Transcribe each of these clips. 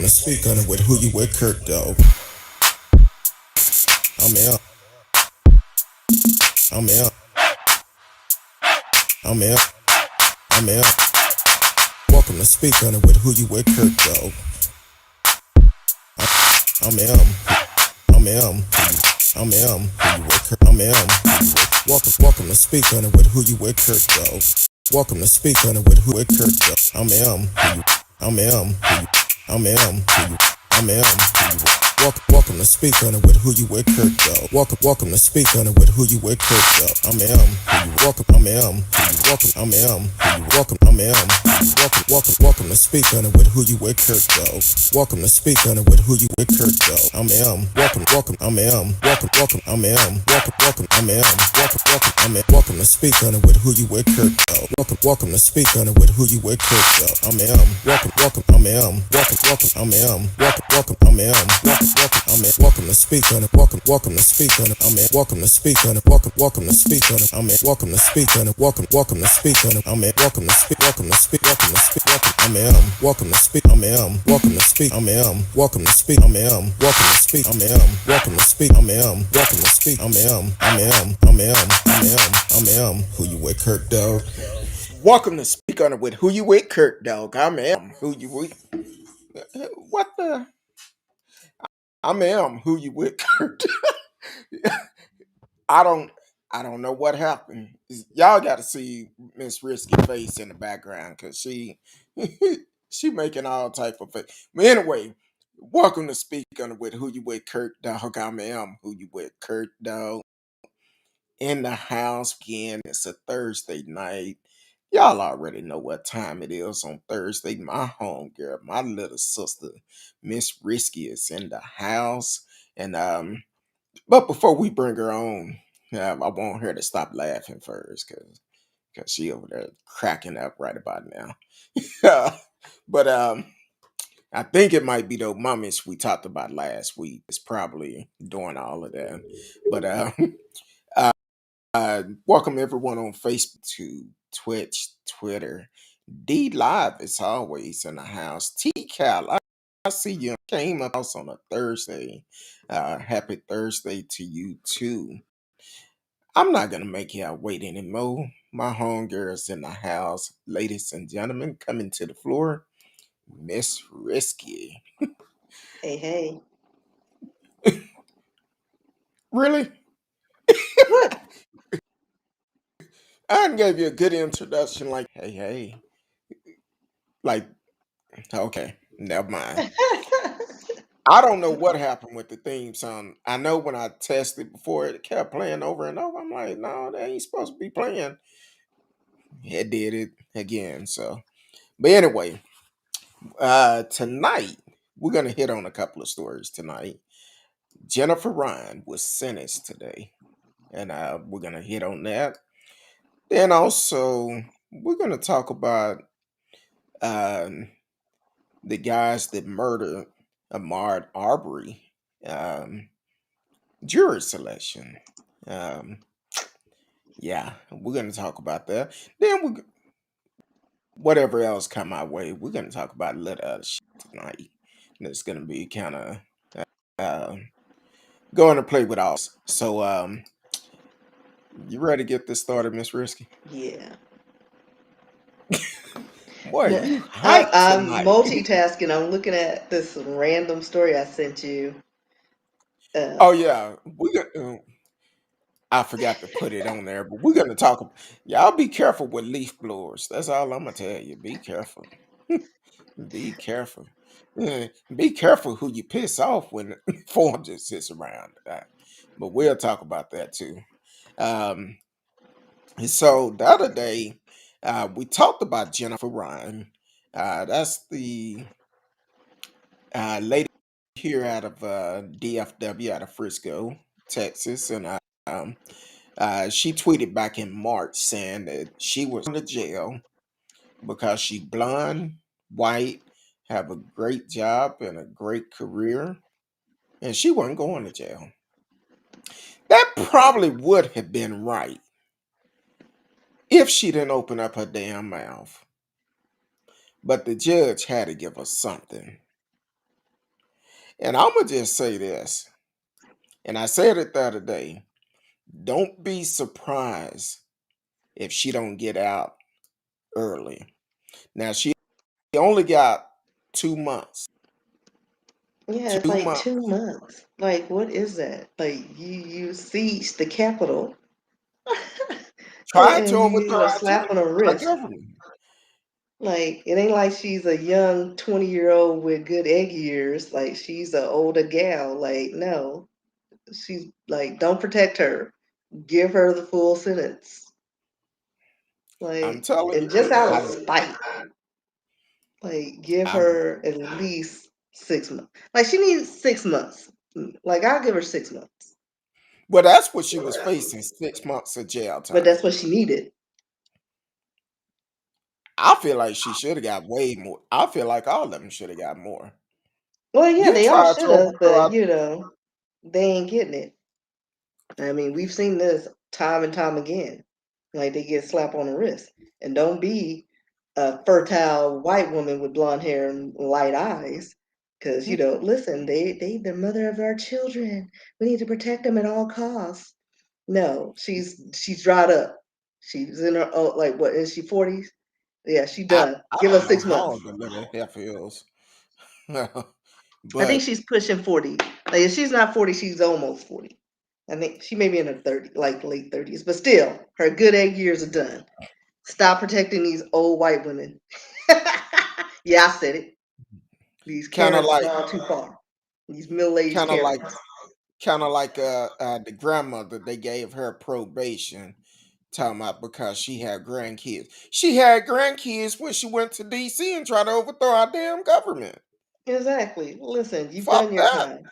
to Speak On It with Who You With Kirk, though. I'm L. I'm L. I'm L. I'm L. Welcome to Speak On It with Who You With Kirk, though. I'm M. I'm M. I'm M. Who You With Kirk. I'm M. Welcome to Speak On It with Who You With Kirk, though. Welcome to Speak On It with Who You With Kirk, though. I'm M. I'm M. I'm M. I'm M. Welcome to Speak On It with Who You With Kirk, though. Welcome to Speak On It with Who You With Kirk, though. I'm M. Welcome. I'm M. Welcome. I'm M. Welcome. I'm M. Welcome to Speak On It with Who You With Kirk, though. Welcome to Speak On It with Who You With Kirk, though. I'm M. Welcome. I'm M. Welcome. I'm M. Welcome. I'm M. I'm M. Welcome to Speak On It with Who You With Kirk, though. Welcome to Speak On It with Who You With Kirk, though. I'm M. Welcome. I'm M. Welcome. I'm M. Welcome. I'm M. Welcome to Speak On It. Welcome to Speak On It. I'm in. Welcome to Speak On It. Welcome to Speak On It. I'm in. Welcome to Speak On It. Welcome to Speak On It. I'm in. Welcome to Speak. Welcome to Speak. I'm in. Welcome to Speak. I'm in. Welcome to Speak. I'm in. Welcome to Speak. I'm in. Welcome to Speak. I'm in. Welcome to Speak. I'm in. Welcome to Speak. I'm in. Who You With Kirk, dog? Welcome to Speak On It with Who You With Kirk, dog. I'm M. Who You With? What the? I'm M. Who You With Kirk? I don't I don't know what happened. Y'all got to see Miss Risky face in the background because she she making all type of face. But anyway, welcome to Speak On It with Who You With Kirk, dog. I'm M. Who You With Kirk, dog. In the house again. It's a Thursday night. Y'all already know what time it is on Thursday. My homegirl, my little sister, Miss Risky, is in the house. And but before we bring her on, I want her to stop laughing first, cause she over there cracking up right about now. But I think it might be the mummies we talked about last week. It's probably doing all of that. But welcome everyone on Facebook, to Twitch, Twitter, D Live as always in the house. T Cal, I see you came up house on a Thursday. Happy Thursday to you too. I'm not gonna make y'all wait anymore. My homegirl's in the house. Ladies and gentlemen, coming to the floor, Miss Risky. Hey, hey. Really? What? I gave you a good introduction, like, hey, hey. Like, okay, never mind. I don't know what happened with the theme song. I know when I tested before, it kept playing over and over. I'm like, no, they ain't supposed to be playing. It did it again. So, but anyway, tonight we're gonna hit on a couple of stories tonight. Jennifer Ryan was sentenced today, and we're gonna hit on that. Then also we're gonna talk about um, the guys that murdered Ahmaud Arbery. Um, Jury selection. Um, yeah, we're gonna talk about that. Then whatever else come our way, we're gonna talk about a little other shit tonight. And it's gonna be kind of uh, going to play with us. So, you ready to get this started, Miss Risky? Yeah. Boy, No, you I'm, hyped I'm tonight. multitasking. I'm looking at this random story I sent you. Uh, Oh yeah, we got. I forgot to put it on there, but we're gonna talk. Y'all be careful with leaf blowers. That's all I'm gonna tell you. Be careful. Be careful. Be careful who you piss off when form just sits around. But we'll talk about that too. Um, and so the other day, we talked about Jennifer Ryan. That's the lady here out of DFW, out of Frisco, Texas, and um, she tweeted back in March saying that she was in the jail because she blonde, white, have a great job and a great career, and she wasn't going to jail. That probably would have been right if she didn't open up her damn mouth. But the judge had to give her something. And I'm gonna just say this, and I said it the other day. Don't be surprised if she don't get out early. Now she only got 2 months. Yeah, it's Two like months. 2 months. Like, what is that? Like, you siege the Capitol, Tried to and you overthrow get a slap on the our wrist. government. Like, it ain't like she's a young 20-year-old with good egg years. Like, she's an older gal. Like, no, she's like, don't protect her. Give her the full sentence. I'm Like, telling and you, just out of I, spite, like, give I'm. her at least 6 months. Like, she needs 6 months. Like, I'll give her 6 months. Well, that's what she was facing: 6 months of jail But time. that's what she needed. I feel like she should have got way more. I feel like all of them should have got more. Well, yeah, You they all tried to should have, overthrow but our. they ain't getting it. I mean, we've seen this time and time again. Like they get slapped on the wrist. And don't be a fertile white woman with blonde hair and light eyes. Cause listen, they the mother of our children. We need to protect them at all costs. No, she's dried up. She's in her like what is she 40s? Yeah, she done. I Give her don't know 6 months. how old the little heifer is, I think but she's pushing 40. Like if she's not 40, she's almost 40. I think she may be in her 30, like late 30s, but still, her good egg years are done. Stop protecting these old white women. Yeah, I said it. These kind of Karens like, gone too far. These middle-aged kind of like, Karens. kind of like the grandmother they gave her probation. Talking about because she had grandkids. She had grandkids when she went to DC and tried to overthrow our damn government. Exactly. Listen, you've done Fuck your that. time.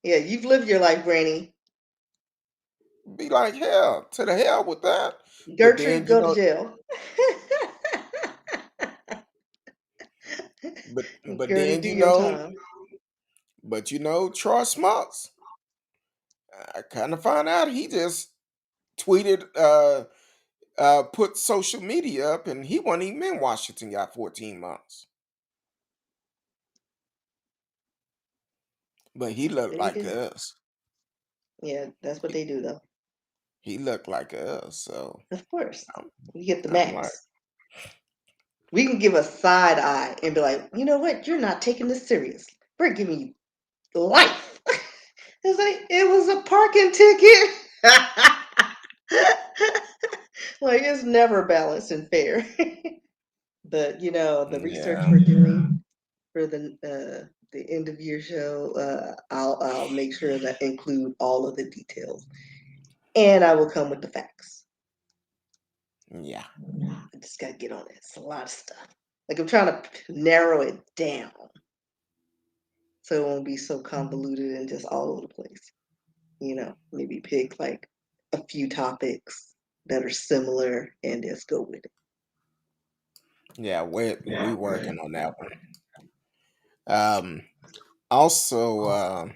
Yeah, you've lived your life, Granny. Be like, hell, to the hell with that. But Gertrude, then you go to know, jail. but but Gertie, then do you your know, time. Troy Smarts. I kind of found out he just tweeted, put social media up, and he wasn't even in Washington. Got 14 months, but he looked But he like did. us. Yeah, that's what He, they do, though. he looked like us. So Of course. I'm, You get the I'm like, max. We can give a side eye and be like, you know what? You're not taking this serious. We're giving you life. It's like it was a parking ticket. Like it's never balanced and fair. But the research yeah, we're doing for the end of year show, I'll make sure that include all of the details, and I will come with the facts. yeah, I just gotta get on it. It's a lot of stuff. Like I'm trying to narrow it down so it won't be so convoluted and just all over the place. Maybe pick like a few topics that are similar and just go with it. yeah. We working on that one. Um, Also,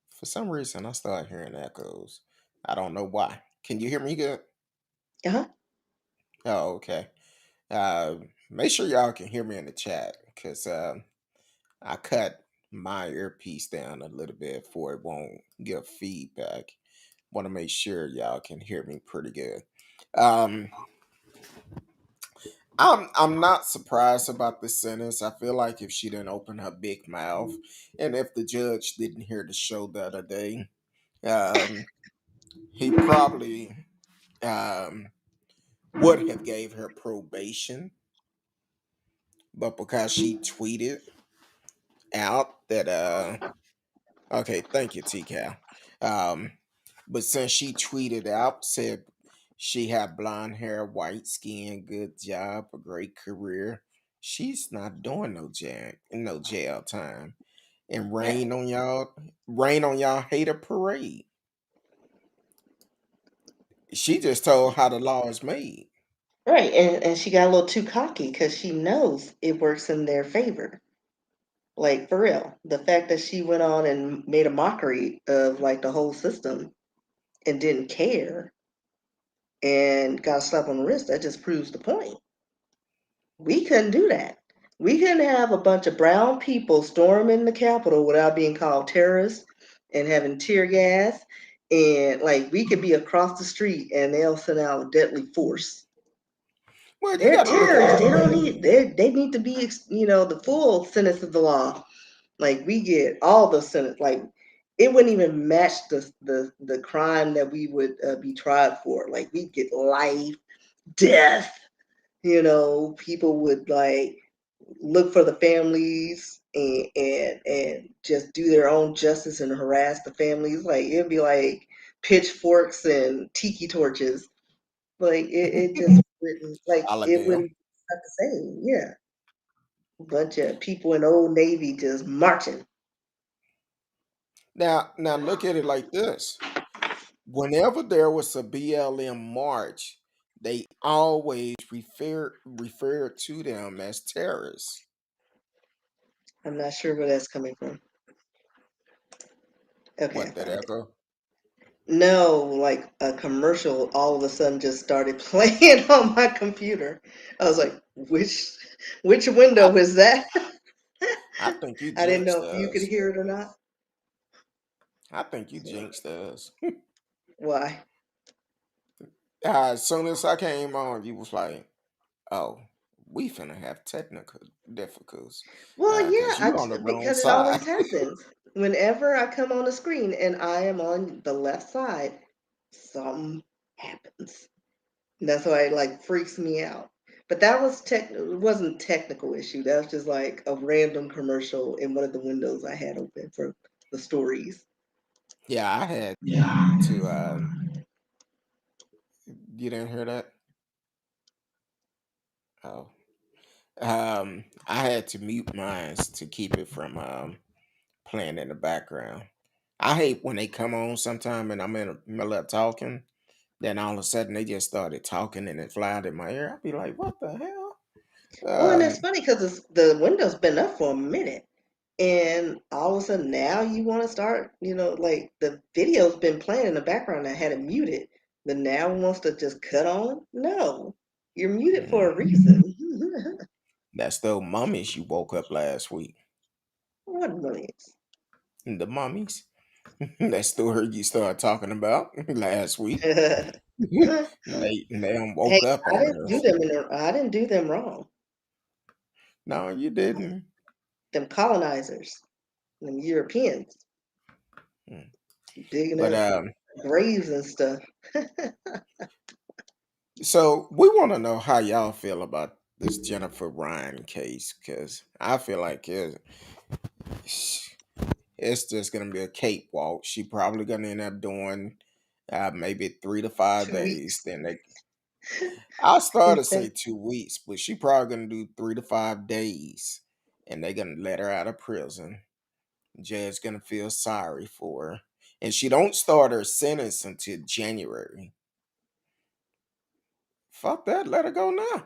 for some reason, I started hearing echoes. I don't know why. Can you hear me good? Uh-huh. Oh, okay. Uh, Make sure y'all can hear me in the chat because I cut my earpiece down a little bit for it won't give feedback. Want to make sure y'all can hear me pretty good. Um, I'm not surprised about this sentence. I feel like if she didn't open her big mouth, and if the judge didn't hear the show the other day, um, he probably um, would have gave her probation, but because she tweeted out that okay, thank you, TCal. Um, but since she tweeted out, said she had blonde hair, white skin, good job, a great career, she's not doing no jail time. And Right. rain on y'all hate a parade. She just told how the law is made. Right. And she got a little too cocky because she knows it works in their favor. Like for real. The fact that she went on and made a mockery of like the whole system and didn't care and got a slap on the wrist, that just proves the point. We couldn't do that. We couldn't have a bunch of brown people storming the Capitol without being called terrorists and having tear gas. And like we could be across the street and they'll send out deadly force. Well, you They're got to look at terrorists. it. They don't need. They need to be, the full sentence of the law. Like we get all the sentence. Like it wouldn't even match the crime that we would be tried for. Like we get life, death. People would like look for the families and just do their own justice and harass the families. Like it'd be like pitchforks and tiki torches. Like it just wouldn't like All of it them. wouldn't be the same. Yeah, bunch of people in Old Navy just marching. Now look at it like this. Whenever there was a BLM march, they always referred to them as terrorists. I'm not sure where that's coming from. Okay, I What that found it. echo? No, like a commercial all of a sudden just started playing on my computer. I was like, which I, window is that? I think you I didn't jinxed know if you could us. hear it or not. I think you So, jinxed us. why? As soon as I came on, you was like, "Oh, we finna have technical difficulties, Well, cause yeah, you on the wrong because it always side." happens. Whenever I come on the screen and I am on the left side, something happens. That's why it like freaks me out. But that was it wasn't a technical issue. That was just like a random commercial in one of the windows I had open for the stories. Yeah, I had to. You didn't hear that? Oh, I had to mute mine to keep it from playing in the background. I hate when they come on sometime and I'm in the middle of talking, then all of a sudden they just started talking and it flied in my ear. I'd be like, "What the hell?" Well, and it's Um, funny because the window's been up for a minute, and all of a sudden now you want to start, like the video's been playing in the background. I had it muted, but now it wants to just cut on. No, you're muted for a mm, reason. that's the mummies you woke up last week. What noise? The mummies. That story you started talking about last week. Hey, They done woke up I on didn't do us. them. I didn't do them wrong. No, you didn't. Them colonizers, them Europeans, Mm. digging But up graves and stuff. so we want to know how y'all feel about this Jennifer Ryan case because I feel like it's just gonna be a cakewalk. She probably gonna end up doing maybe 3 to 5 2 days. weeks. Then I'll start You to say think? 2 weeks, but she probably gonna do 3 to 5 days, and they're gonna let her out of prison. Judge gonna feel sorry for her, and she don't start her sentence until January. Fuck that, let her go now.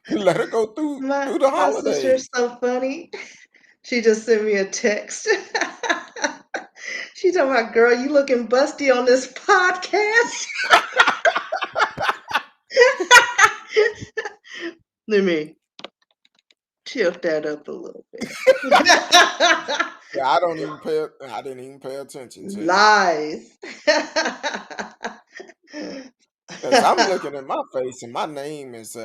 Let her go My through the my sister's holidays. so funny. She just sent me a text. She talking about, girl, you looking busty on this podcast. Let me tilt that up a little bit. Yeah, I didn't even pay attention to you. Lies. Because I'm looking at my face and my name is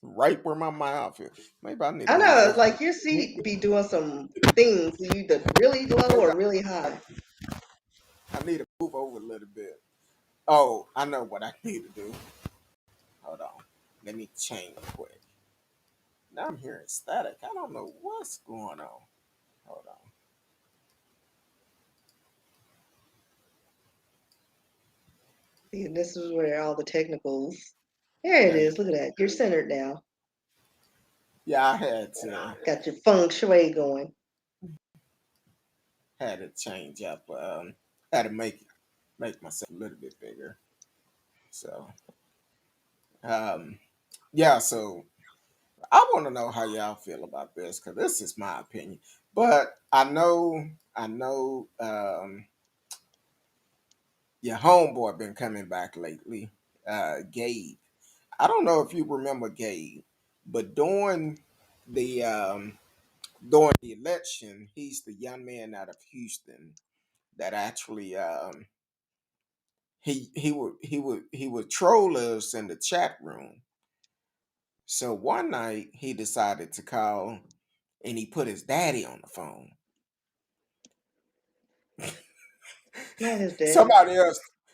right where my mouth is. Maybe I need to I move know, over. like your seat be doing some things, either really low Maybe or really high. I need to move over a little bit. Oh, I know what I need to do. Hold on. Let me change quick. Now I'm hearing static. I don't know what's going on. Hold on. See, and this is where all the technicals. There it There you is. Look at that. You're centered now. Yeah, I had to Got your feng shui going. had to change up. Had to make myself a little bit bigger. So um yeah, so I want to know how y'all feel about this because this is my opinion. But I know your homeboy been coming back lately. Gabe. I don't know if you remember Gabe, But during the election, he's the young man out of Houston that actually he would troll us in the chat room. So one night he decided to call and he put his daddy on the phone. Not his daddy.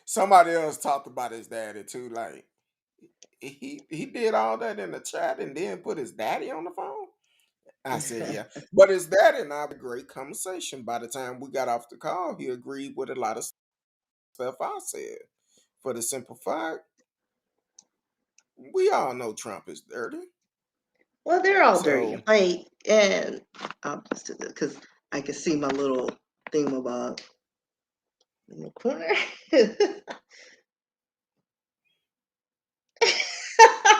Somebody else talked about his daddy too. Like he did all that in the chat and then put his daddy on the phone. I said, yeah. But his daddy and I had a great conversation. By the time we got off the call, he agreed with a lot of stuff I said. For the simple fact, we all know Trump is dirty. Well, they're all dirty. So Like, and I'll just do this because I can see my little thingamabob in the corner.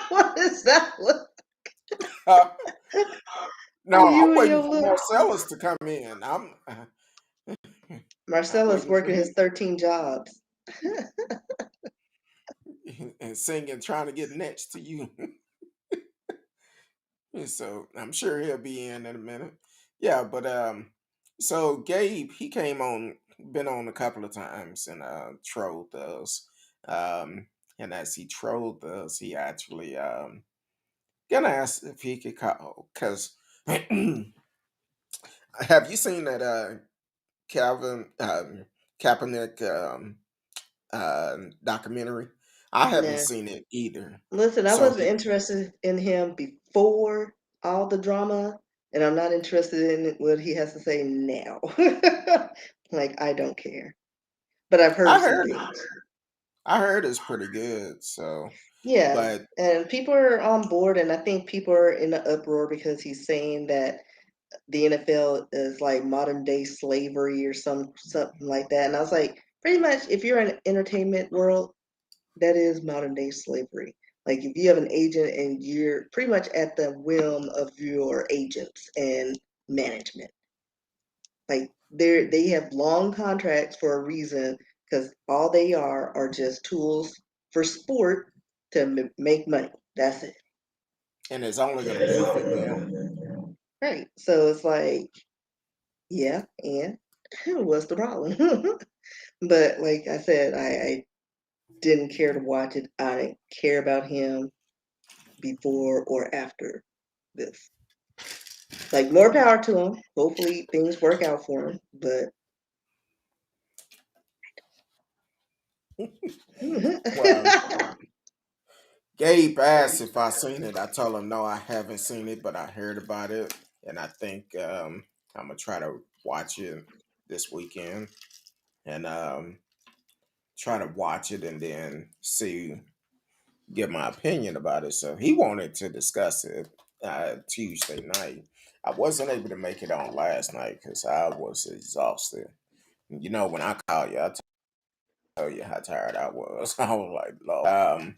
What is that? no, I'm You and waiting your for little Marcellus to come in. I'm Marcellus waiting for working him his 13 jobs. and singing, trying to get next to you. And so I'm sure he'll be in a minute. Yeah, but so Gabe, he came on, been on a couple of times and trolled us. Um, and as he trolled us, he actually gonna ask if he could call because have you seen that Calvin Kaepernick documentary? I haven't Nah. seen it either. Listen, I So wasn't interested in him before all the drama, and I'm not interested in what he has to say now. Like, I don't care. But I've heard I some heard things. I heard it's pretty good. So, Yeah, but and people are on board, and I think people are in the uproar because he's saying that the NFL is like modern day slavery or something like that. And I was like, pretty much, if you're in entertainment world, that is modern day slavery. Like if you have an agent and you're pretty much at the whim of your agents and management. Like they have long contracts for a reason because all they are just tools for sport to make money. That's it. and it's only gonna benefit them. Right. So it's like, yeah, and what's the problem? But like I said, I didn't care to watch it. I didn't care about him before or after this. Like more power to him. Hopefully things work out for him. But Well, Gabe asked if I seen it. I told him no, I haven't seen it, but I heard about it, and I think I'm gonna try to watch it this weekend and try to watch it and then see, give my opinion about it. So he wanted to discuss it Tuesday night. I wasn't able to make it on last night because I was exhausted. You know, when I call you, I tell you how tired I was. I was like, Lord.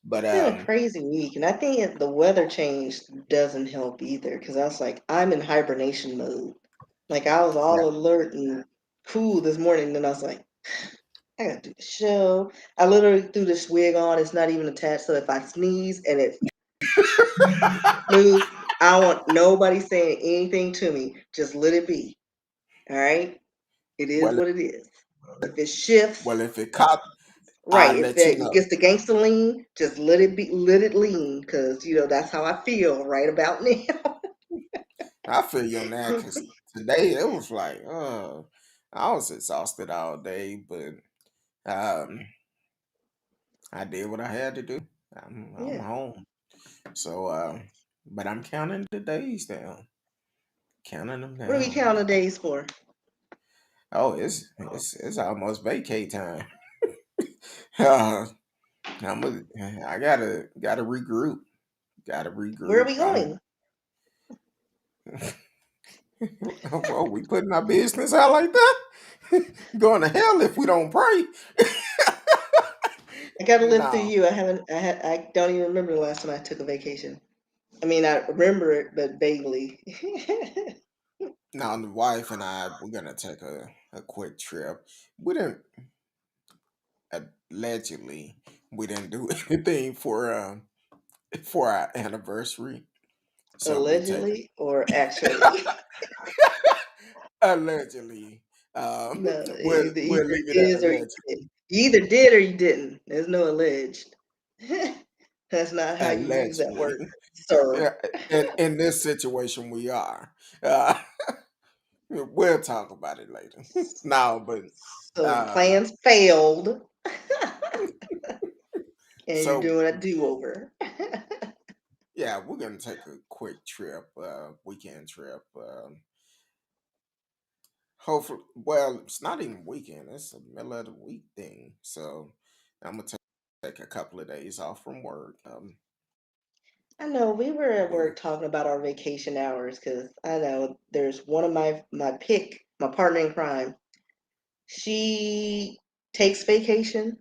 But it's been a crazy week, and I think the weather change doesn't help either. Because I was like, I'm in hibernation mode. Like I was yeah. all alert and cool this morning, and then I was like, I gotta do the show. I literally threw this wig on. It's not even attached, so if I sneeze and it moves, I don't want nobody saying anything to me. Just let it be. All right. It is well, what it is. If it shifts, well, if it caught, right. I'll If let you it know. gets the gangster lean, just let it be. Let it lean, because that's how I feel right about now. I feel you on that because today it was like, I was exhausted all day, but um, I did what I had to do. I'm Yeah. home. So, but I'm counting the days down, counting them What are we down. counting days for? Oh, it's almost vacay time. Uh, I gotta regroup. Gotta Where are regroup. we going? Well, we putting our business out like that. Going to hell if we don't pray. I gotta live through No, you. I haven't. I don't even remember the last time I took a vacation. I mean, I remember it, but vaguely. now the wife and I we're gonna take a quick trip. We didn't allegedly we didn't do anything for our anniversary. So we take Allegedly or actually? allegedly. No, We'll either leave it at is or you allegedly. didn't. You either did or you didn't. There's no alleged. That's not how you use that Allegedly. word, sir. Yeah, in this situation we are. Uh, we'll talk about it later. No, but So the um, plans failed, and you're so doing a do-over. yeah, we're gonna take a quick trip, weekend trip. Hopefully, well, it's not even weekend; it's a middle of the week thing. So I'm gonna take a couple of days off from work. I know we were at We work talking about our vacation hours because I know there's one of my partner in crime. She takes vacation,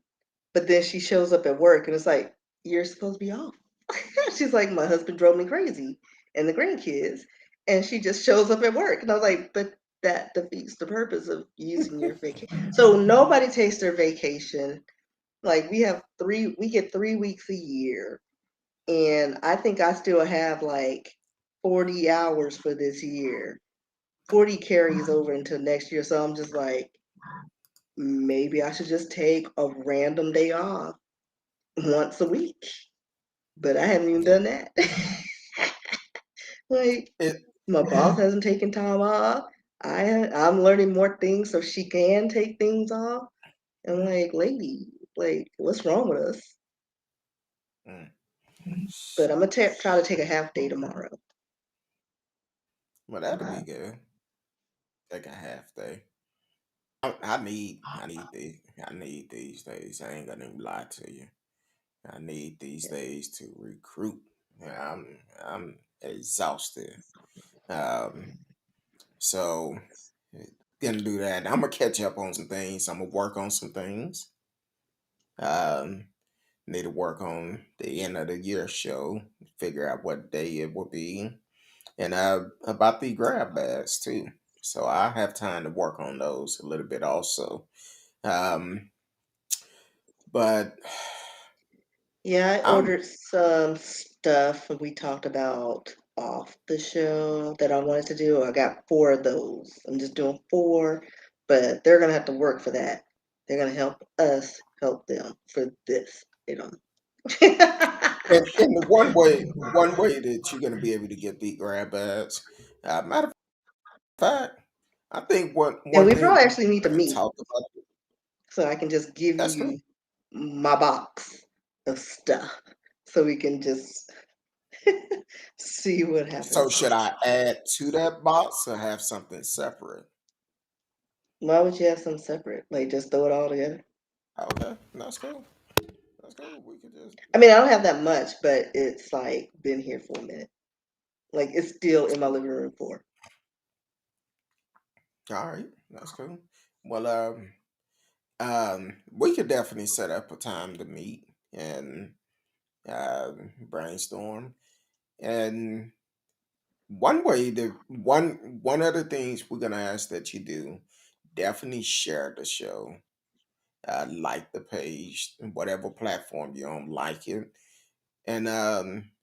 but then she shows up at work and it's like, you're supposed to be off. She's like, my husband drove me crazy and the grandkids. And she just shows up at work. And I was like, but that defeats the purpose of using your vacation. So nobody takes their vacation. Like we get 3 weeks a year. And I think I still have like 40 hours for this year. 40 carries over into next year. So I'm just like, maybe I should just take a random day off once a week. But I haven't even yeah, done that. Like it my boss hasn't taken time off. I'm learning more things so she can take things off. I'm like, lady, like, what's wrong with us? mm, But I'm gonna try to take a half day tomorrow. well, that'll be good. Take a half day. I need these days. I ain't gonna even lie to you. I need these days to recruit. Yeah, I'm exhausted. Um, so gonna do that. I'm gonna catch up on some things. I'm gonna work on some things. Um, Need to work on the end of the year show. Figure out what day it will be, and about the grab bags too. So I have time to work on those a little bit also. Um, but Yeah, I I'm ordered some stuff we talked about off the show that I wanted to do. I got 4 of those. I'm just doing 4, but they're gonna have to work for that. They're gonna help us help them for this. You know. in the one way that you're gonna be able to get the grab bags. Matter of fact, I think And one we thing probably we actually need to haven't meet talked about. so I can just give That's cool. you my box of stuff so we can just see what So happens. should I add to that box or have something separate? Why would you have some separate? Like just throw it all together? Okay, that's cool. That's cool. We could just I mean, I don't have that much, but it's like been here for a minute. Like it's still in my living room for. all right. That's cool. Well, we could definitely set up a time to meet and brainstorm. And one of the things we're gonna ask that you do, definitely share the show, like the page, whatever platform you're on, like it, and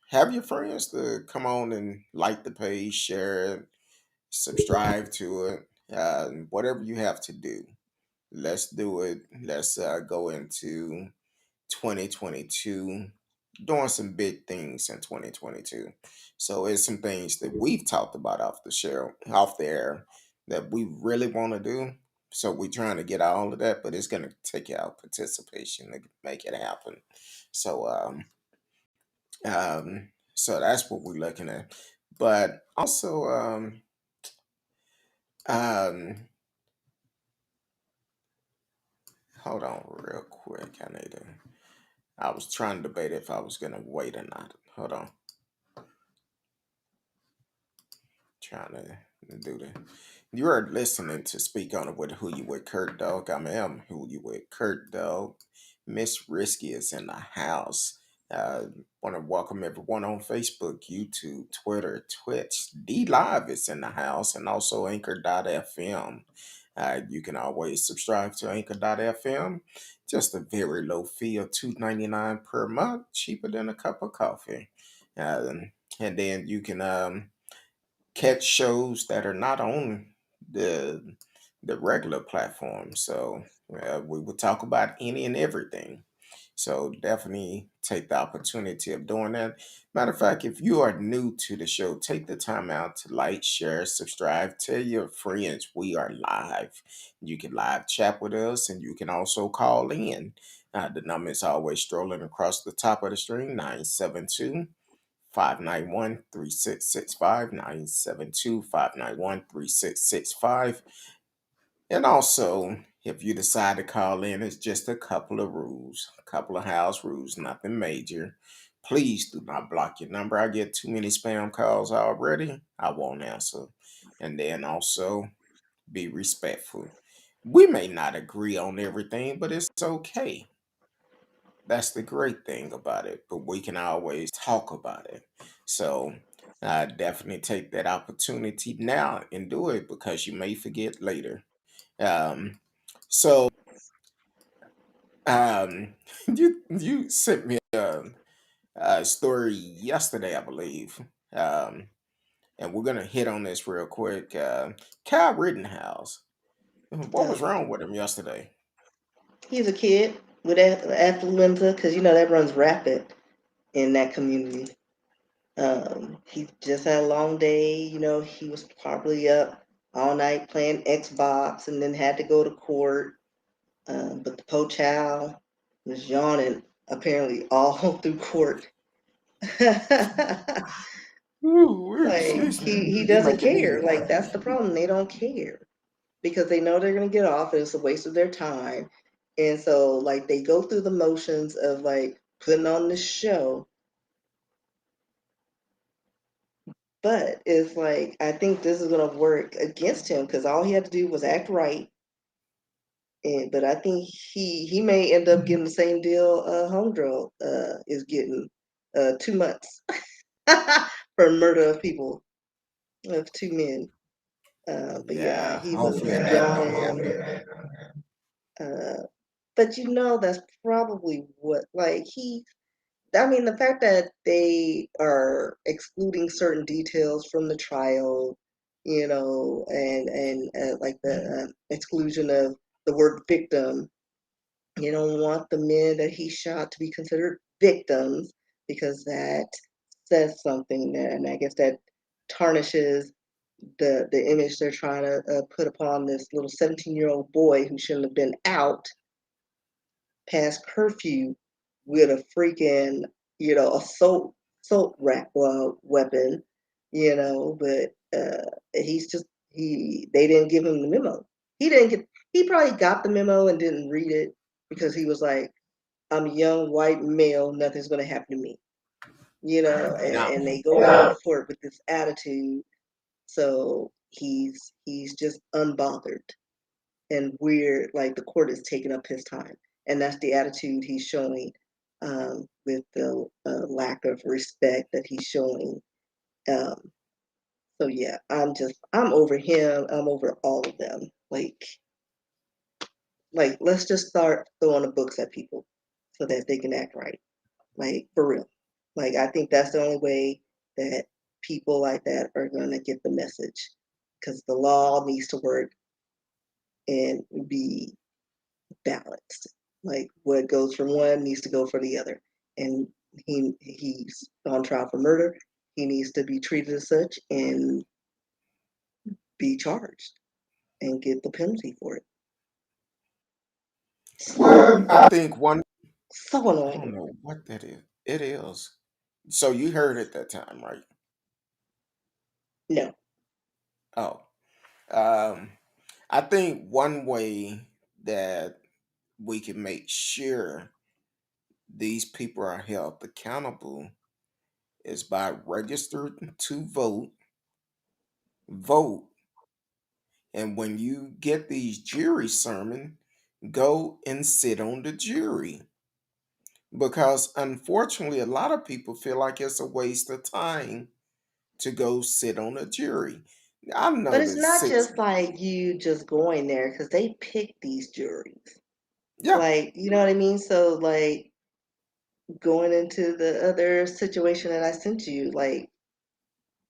have your friends to come on and like the page, share it, subscribe to it, whatever you have to do. Let's do it. Let's go into 2022 doing some big things in 2022. So it's some things that we've talked about off the air that we really want to do. So we're trying to get all of that, but it's gonna take our participation to make it happen. So so that's what we're looking at. But also um hold on real quick. I was trying to debate if I was gonna wait or not. Hold on. Trying to do that. You are listening to Speak On It with Who You With Kurt Dog. I am Who You With Kurt Dog. Miss Risky is in the house. Uh, Want to welcome everyone on Facebook, YouTube, Twitter, Twitch. D Live is in the house, and also Anchor.fm. You can always subscribe to Anchor.fm. Just a very low fee of $2.99 per month, cheaper than a cup of coffee. Uh, and then you can catch shows that are not on the the regular platform. So we will talk about any and everything. So definitely take the opportunity of doing that. Matter of fact, if you are new to the show, take the time out to like, share, subscribe, tell your friends we are live. You can live chat with us, and you can also call in. The number is always strolling across the top of the screen, 972 591 3665 972 591 3665. And also, if you decide to call in, it's just a couple of rules, a couple of house rules, nothing major. Please do not block your number. I get too many spam calls already. I won't answer. And then also be respectful. We may not agree on everything, but it's okay. That's the great thing about it. But we can always talk about it. So definitely take that opportunity now and do it because you may forget later. Um, so um, you sent me a story yesterday, I believe, and we're gonna hit on this real quick. Kyle Rittenhouse, what was Um, wrong with him yesterday? he's a kid with affluenza because that runs rapid in that community. He just had a long day. He was probably up all night playing Xbox and then had to go to court. But the po chow was yawning apparently all through court. Ooh, Like excuse me. he You doesn't making care. me. Like that's the problem. They don't care because they know they're gonna get off and it's a waste of their time. And so like they go through the motions of like putting on this show. But it's like I think this is gonna work against him because all he had to do was act right. And but I think he may end up getting the same deal Homegirl is getting 2 months for murder of people of two men. But yeah, Yeah, he's a hopefully that don't yawning. happen. But that's probably what like he. I mean, the fact that they are excluding certain details from the trial, and like the exclusion of the word victim. You don't want the men that he shot to be considered victims because that says something there, and I guess that tarnishes the image they're trying to put upon this little 17-year-old boy who shouldn't have been out past curfew with a freaking assault weapon, but he's just they didn't give him the memo. He probably got the memo and didn't read it because he was like, I'm a young white male, nothing's gonna happen to me. Now, And they go into court with this attitude, so he's just unbothered and weird, like the court is taking up his time. And that's the attitude he's showing with the lack of respect that he's showing. Um, so yeah, I'm over him. I'm over all of them. Like let's just start throwing the books at people so that they can act right. Like for real. Like I think that's the only way that people like that are gonna get the message because the law needs to work and be balanced. Like what goes for one needs to go for the other. And he's on trial for murder. He needs to be treated as such and be charged and get the penalty for it. well, I think one. So I don't annoying. know what that is. It is. So you heard it that time, right? No. Oh, um, I think one way that we can make sure these people are held accountable is by registering to vote, and when you get these jury sermon, go and sit on the jury. Because unfortunately, a lot of people feel like it's a waste of time to go sit on a jury. I But know it's that not six, just like you just going there because they pick these juries. yeah, Like, you know what I mean? So like going into the other situation that I sent you, like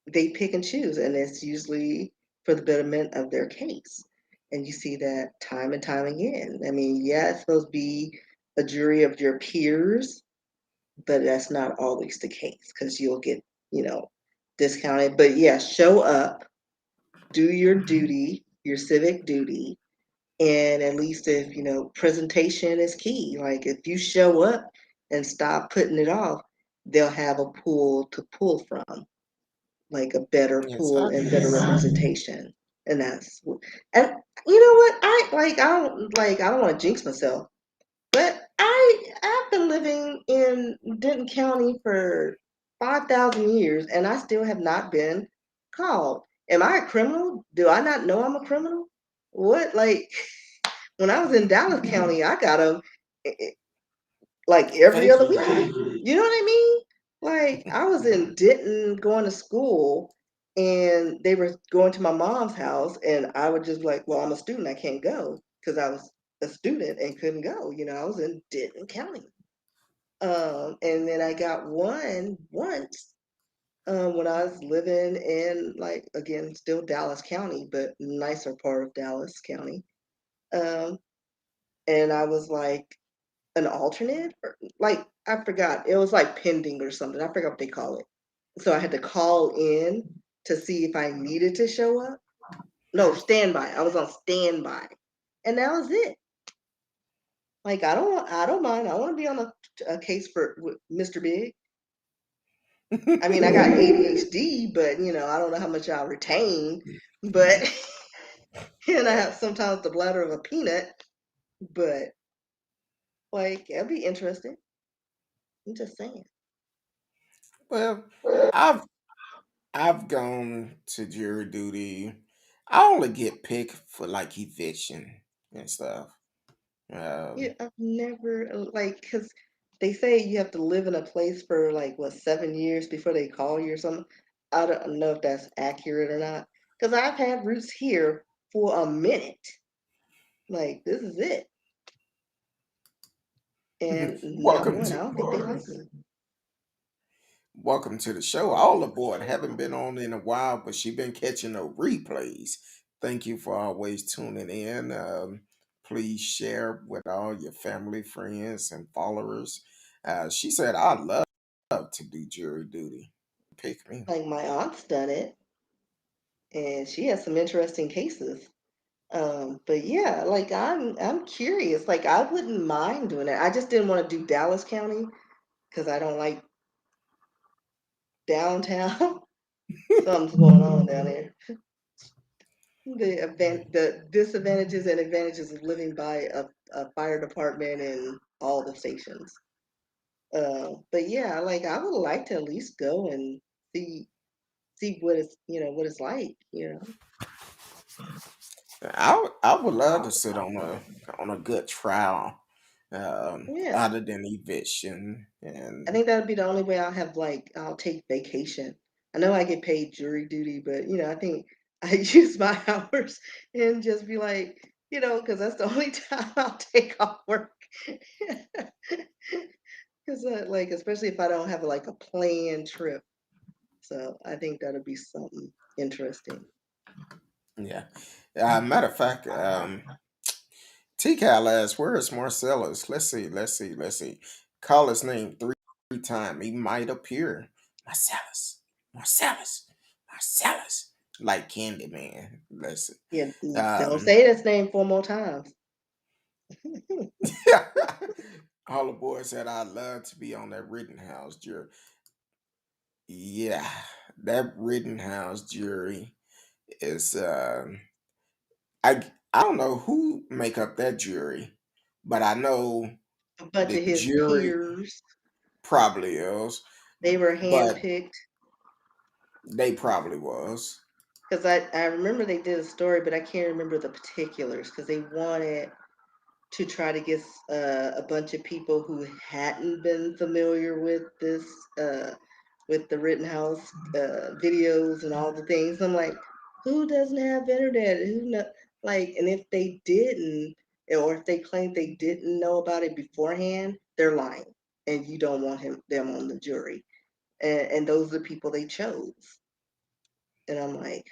they pick and choose, and it's usually for the betterment of their case. And you see that time and time again. I mean, yeah, it's supposed to be a jury of your peers, but that's not always the case because you'll get, you know, discounted. But yeah, show up, do your duty, your civic duty, and at least if, presentation is key. Like if you show up and stop putting it off, they'll have a pool to pull from, like a better pool and Exactly. better representation. And and you know what? I don't want to jinx myself, but I've been living in Denton County for 5,000 years, and I still have not been called. Am I a criminal? Do I not know I'm a criminal? What, like, when I was in Dallas County, I got them like every other week. Faithfully. You know what I mean? Like I was in Denton going to school, and they were going to my mom's house, and I would just be like, well, I'm a student, I can't go because I was a student and couldn't go. I was in Denton County. And then I got one once when I was living in, like, again, still Dallas County, but nicer part of Dallas County. Um, and I was like an alternate, or like I forgot. It was like pending or something. I forgot what they call it. So I had to call in to see if I needed to show up. No, standby. I was on standby, and that was it. Like I don't mind. I want to be on a case for with Mr. Big. I mean, I got ADHD, but I don't know how much I'll retain. But and I have sometimes the bladder of a peanut. But like, it'd be interesting. I'm just saying. Well, I've I've gone to jury duty. I only get picked for like eviction and stuff. Yeah, Um, I've never like because they say you have to live in a place for like what 7 years before they call you or something. I don't know if that's accurate or not. Because I've had roots here for a minute. Like this is it, and not welcome one. I to don't think they like me. welcome to the show. All aboard. Haven't been on in a while, but she been catching the replays. Thank you for always tuning in. Please share with all your family, friends, and followers. She said, "I love to do jury duty. Pick me." Like my aunt's done it, and she has some interesting cases. But yeah, like I'm curious. Like I wouldn't mind doing it. I just didn't want to do Dallas County because I don't like downtown. Something's going on down there. The disadvantages and advantages of living by a fire department and all the stations. But yeah, like I would like to at least go and see what it's like. I would love to sit on a good trial, Yeah, other than eviction I and think that would be the only way I'll take vacation. I know I get paid jury duty, but I think I use my hours and just be like, because that's the only time I'll take off work. Because like, especially if I don't have like a planned trip. So I think that'll be something interesting. yeah. Matter of fact, TCal asks, "Where is Marcellus?" Let's see. Call his name three times. He might appear. Marcellus, Marcellus, Marcellus, like Candyman. Listen. Yeah, don't Um, say this name 4 more times. all the boys said, "I'd love to be on that Rittenhouse jury." Yeah, that Rittenhouse jury is. I don't know who make up that jury, but I know A bunch the of his jury peers, probably is, they were but handpicked. they probably was. Because I remember they did a story, but I can't remember the particulars because they wanted to try to get a bunch of people who hadn't been familiar uh, with the Rittenhouse videos and all the things. I'm like, who doesn't have internet? Who know? Like, and if they didn't, or if they claimed they didn't know about it beforehand, they're lying, and you don't want them on the jury. And those are the people they chose. And I'm like,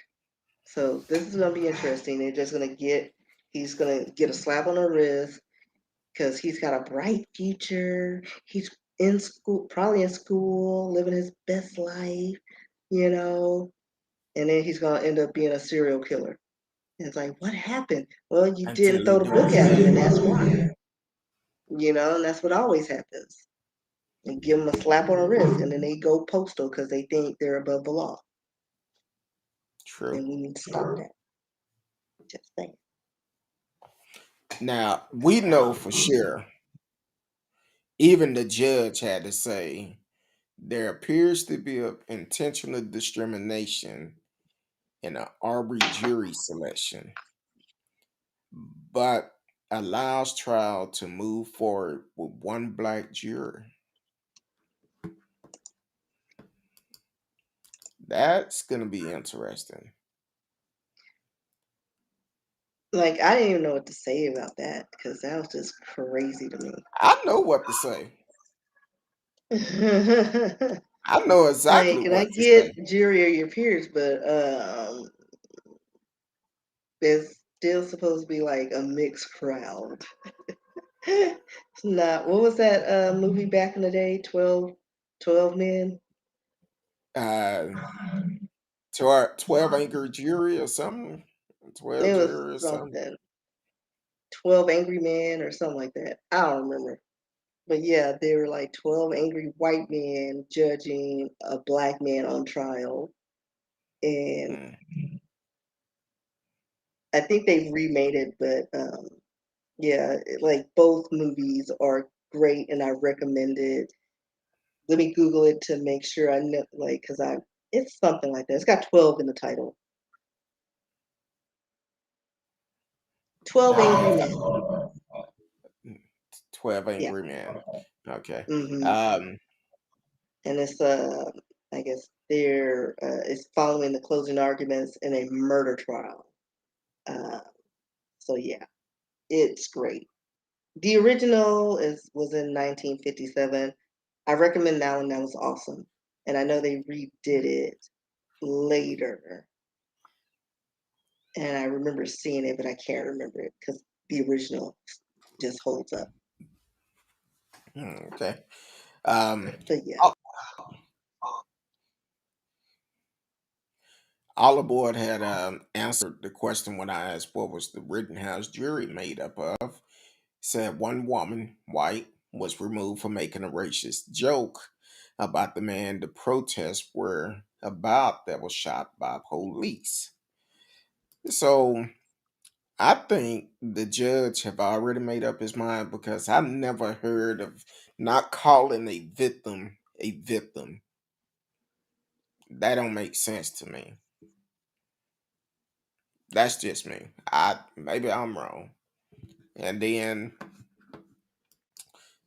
so this is gonna be interesting. He's gonna get a slap on the wrist because he's got a bright future. He's in school, probably in school, living his best life, you know. And then he's gonna end up being a serial killer. And it's like, what happened? Well, you didn't until throw he the do book at him, and that's something. why. And that's what always happens. They give them a slap on the wrist, and then they go postal because they think they're above the law. True. And we need to stop that. Just saying. Now we know for sure. Even the judge had to say there appears to be an intentional discrimination in an Arbery jury selection, but allows trial to move forward with one black juror. That's gonna be interesting. Like, I didn't even know what to say about that because that was just crazy to me. I know what to say. Like, I know exactly and I what to get say. jury are your peers, but it's still supposed to be like a mixed crowd. It's not. What was that movie back in the day? 12 Men? Uh, to our 12 Angry Jury or something. 12 It was Jury or something. something. 12 Angry Men or something like that. I don't remember. But yeah, they were like 12 angry white men judging a black man on trial. And Mm. I think they remade it, but yeah, like both movies are great and I recommend it. Let me Google it to make sure I know, like, it's something like that. It's got 12 in the title. 12 Angry Okay. Men. 12 Yeah. Angry Men. Okay. hmm Um, And I guess it's following the closing arguments in a murder trial. Uh, so yeah, it's great. The original was in 1957. I recommend that one. That was awesome. And I know they redid it later. And I remember seeing it, but I can't remember it because the original just holds up. okay. Um, But yeah. All All Aboard had answered the question when I asked what was the Rittenhouse jury made up of. Said one woman, white, was removed for making a racist joke about the man the protests were about that was shot by police. So I think the judge have already made up his mind because I never heard of not calling a victim a victim. That don't make sense to me. That's just me. I maybe I'm wrong. And then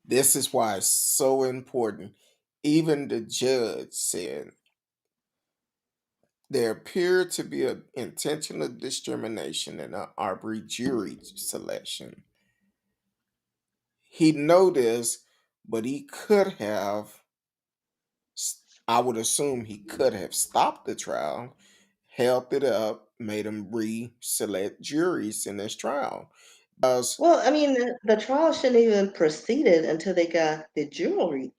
this is why it's so important. Even the judge said there appeared to be an intentional discrimination in the Arbery jury selection. He noticed, but he could have, I would assume he could have stopped the trial, held it up, made him re-select juries in this trial. Because Well, I mean, the trial shouldn't even proceeded until they got the jury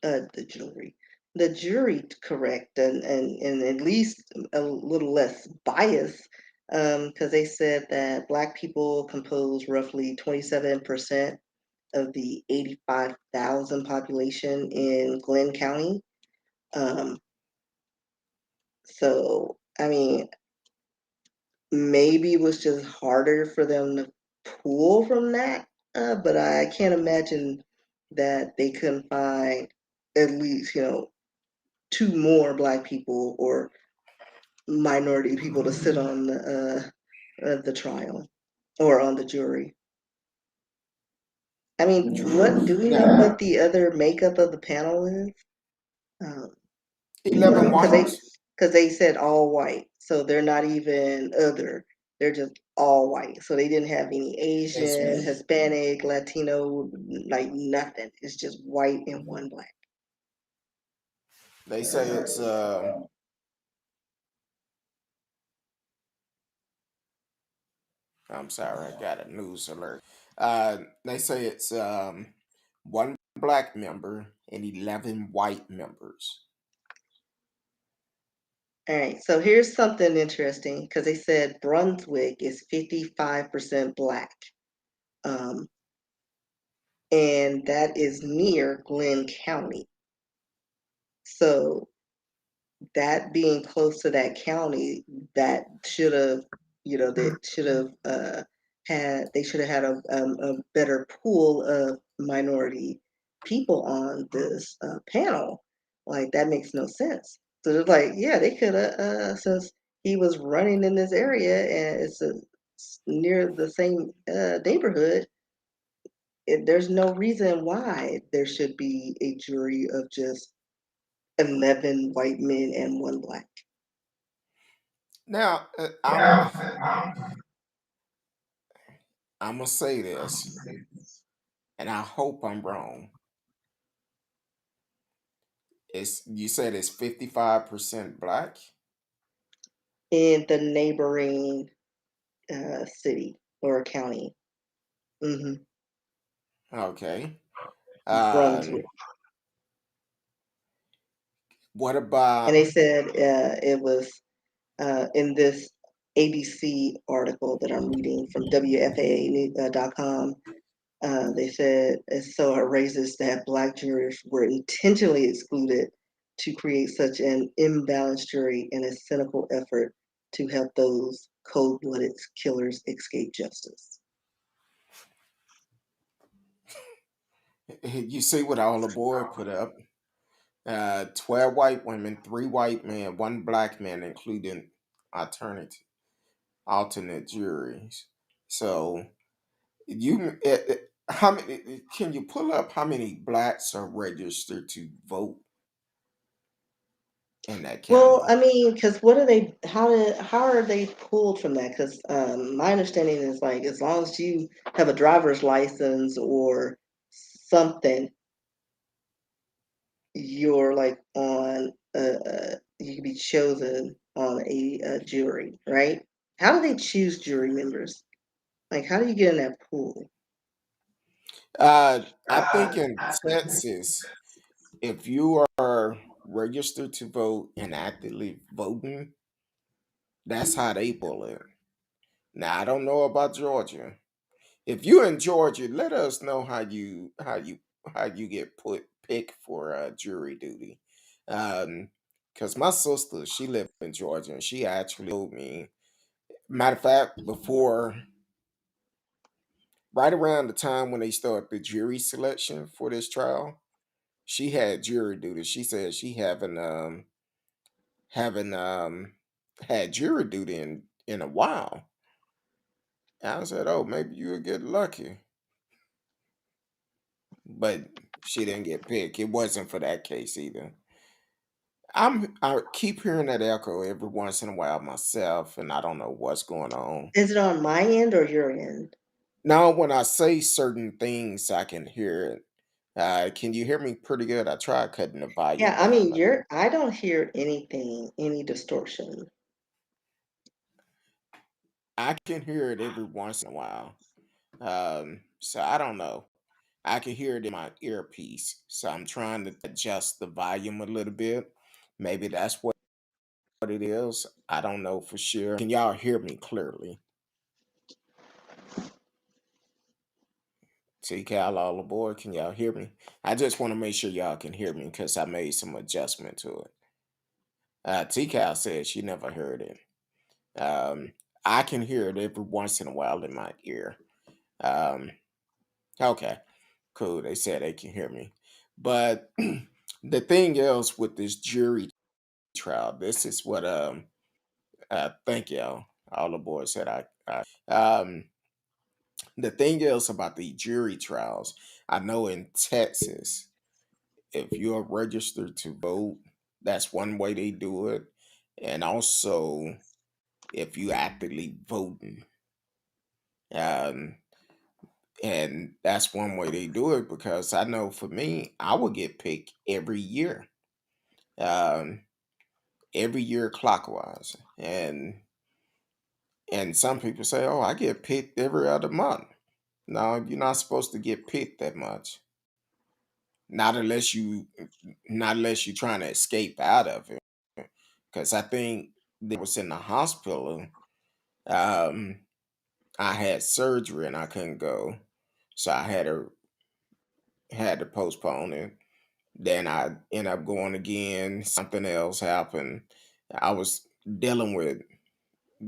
correct and at least a little less biased, because they said that Black people compose roughly 27% of the 85,000 population in Glenn County. Um, so, I mean, maybe it was just harder for them to pull from that, but I can't imagine that they couldn't find at least, two more Black people or minority people to sit on the trial or on the jury. I mean, true. do we know Now, what the other makeup of the panel is? Um, 11 Because whites. they said all white, so they're not even other. They're just all white. So they didn't have any It's, Asian, Hispanic, Latino, like nothing. It's just white and one Black. they say it's I'm sorry, I got a news alert. They say it's one black member and 11 white members. All right, so here's something interesting because they said Brunswick is 55% black. Um, and that is near Glenn County. So that being close to that county, that should have, that should have they should have had a better pool of minority people on this panel. Like that makes no sense. So they're like, yeah, they could have, since he was running in this area and it's near the same neighborhood, there's no reason why there should be a jury of just 11 white men and one black. Now, I'm gonna say this, and I hope I'm wrong. It's you said it's 55% black. In the neighboring city or county. Hmm. Okay. Brunswick. What And about they said it was in this ABC article that I'm reading from WFAA.com. They said it's so outrageous that Black jurors were intentionally excluded to create such an imbalanced jury in a cynical effort to help those cold-blooded killers escape justice. you see what all the board put up? 12 white women, 3 white men, 1 black man, including alternative alternate juries. So how many? Can you pull up how many blacks are registered to vote in that Well, county? I mean, because what are they? How are they pulled from that? Because my understanding is like as long as you have a driver's license or something, you're like on you can be chosen on a jury, right? How do they choose jury members? Like, how do you get in that pool? I think in Texas, if you are registered to vote and actively voting, that's how they pull it. Now I don't know about Georgia. If you're in Georgia, let us know how you get put picked for jury duty. Because my sister, she lived in Georgia, and she actually told me. Matter of fact, before right around the time when they start the jury selection for this trial, she had jury duty. She said she haven't had jury duty in a while. And I said, oh, maybe you would get lucky, but she didn't get picked. It wasn't for that case either. I keep hearing that echo every once in a while myself, and I don't know what's going on. Is it on my end or your end? Now, when I say certain things, I can hear it. Can you hear me pretty good? I tried cutting the Yeah, volume I down mean, a little. I don't hear anything, any distortion. I can hear it every once in a while. So I don't know. I can hear it in my earpiece, so I'm trying to adjust the volume a little bit. Maybe that's what it is. I don't know for sure. Can y'all hear me clearly? See, Cal, all aboard. Can y'all hear me? I just want to make sure y'all can hear me because I made some adjustment to it. T Cal said she never heard it. Um, I can hear it every once in a while in my ear. Um, okay, cool. They said they can hear me. But the thing else with this jury trial, this is what thank y'all. All the boys said the thing else about the jury trials, I know in Texas, if you're registered to vote, that's one way they do it. And also if you actively voting. Um and that's one way they do it because I know for me, I would get picked um, every year clockwise. And And some people say, "Oh, I get picked every other month." No, you're not supposed to get picked that much. Not unless you, not unless you're trying to escape out of it. Because I think they was in the hospital. Um, I had surgery and I couldn't go, so I had to postpone it. Then I ended up going again. Something else happened. I was dealing with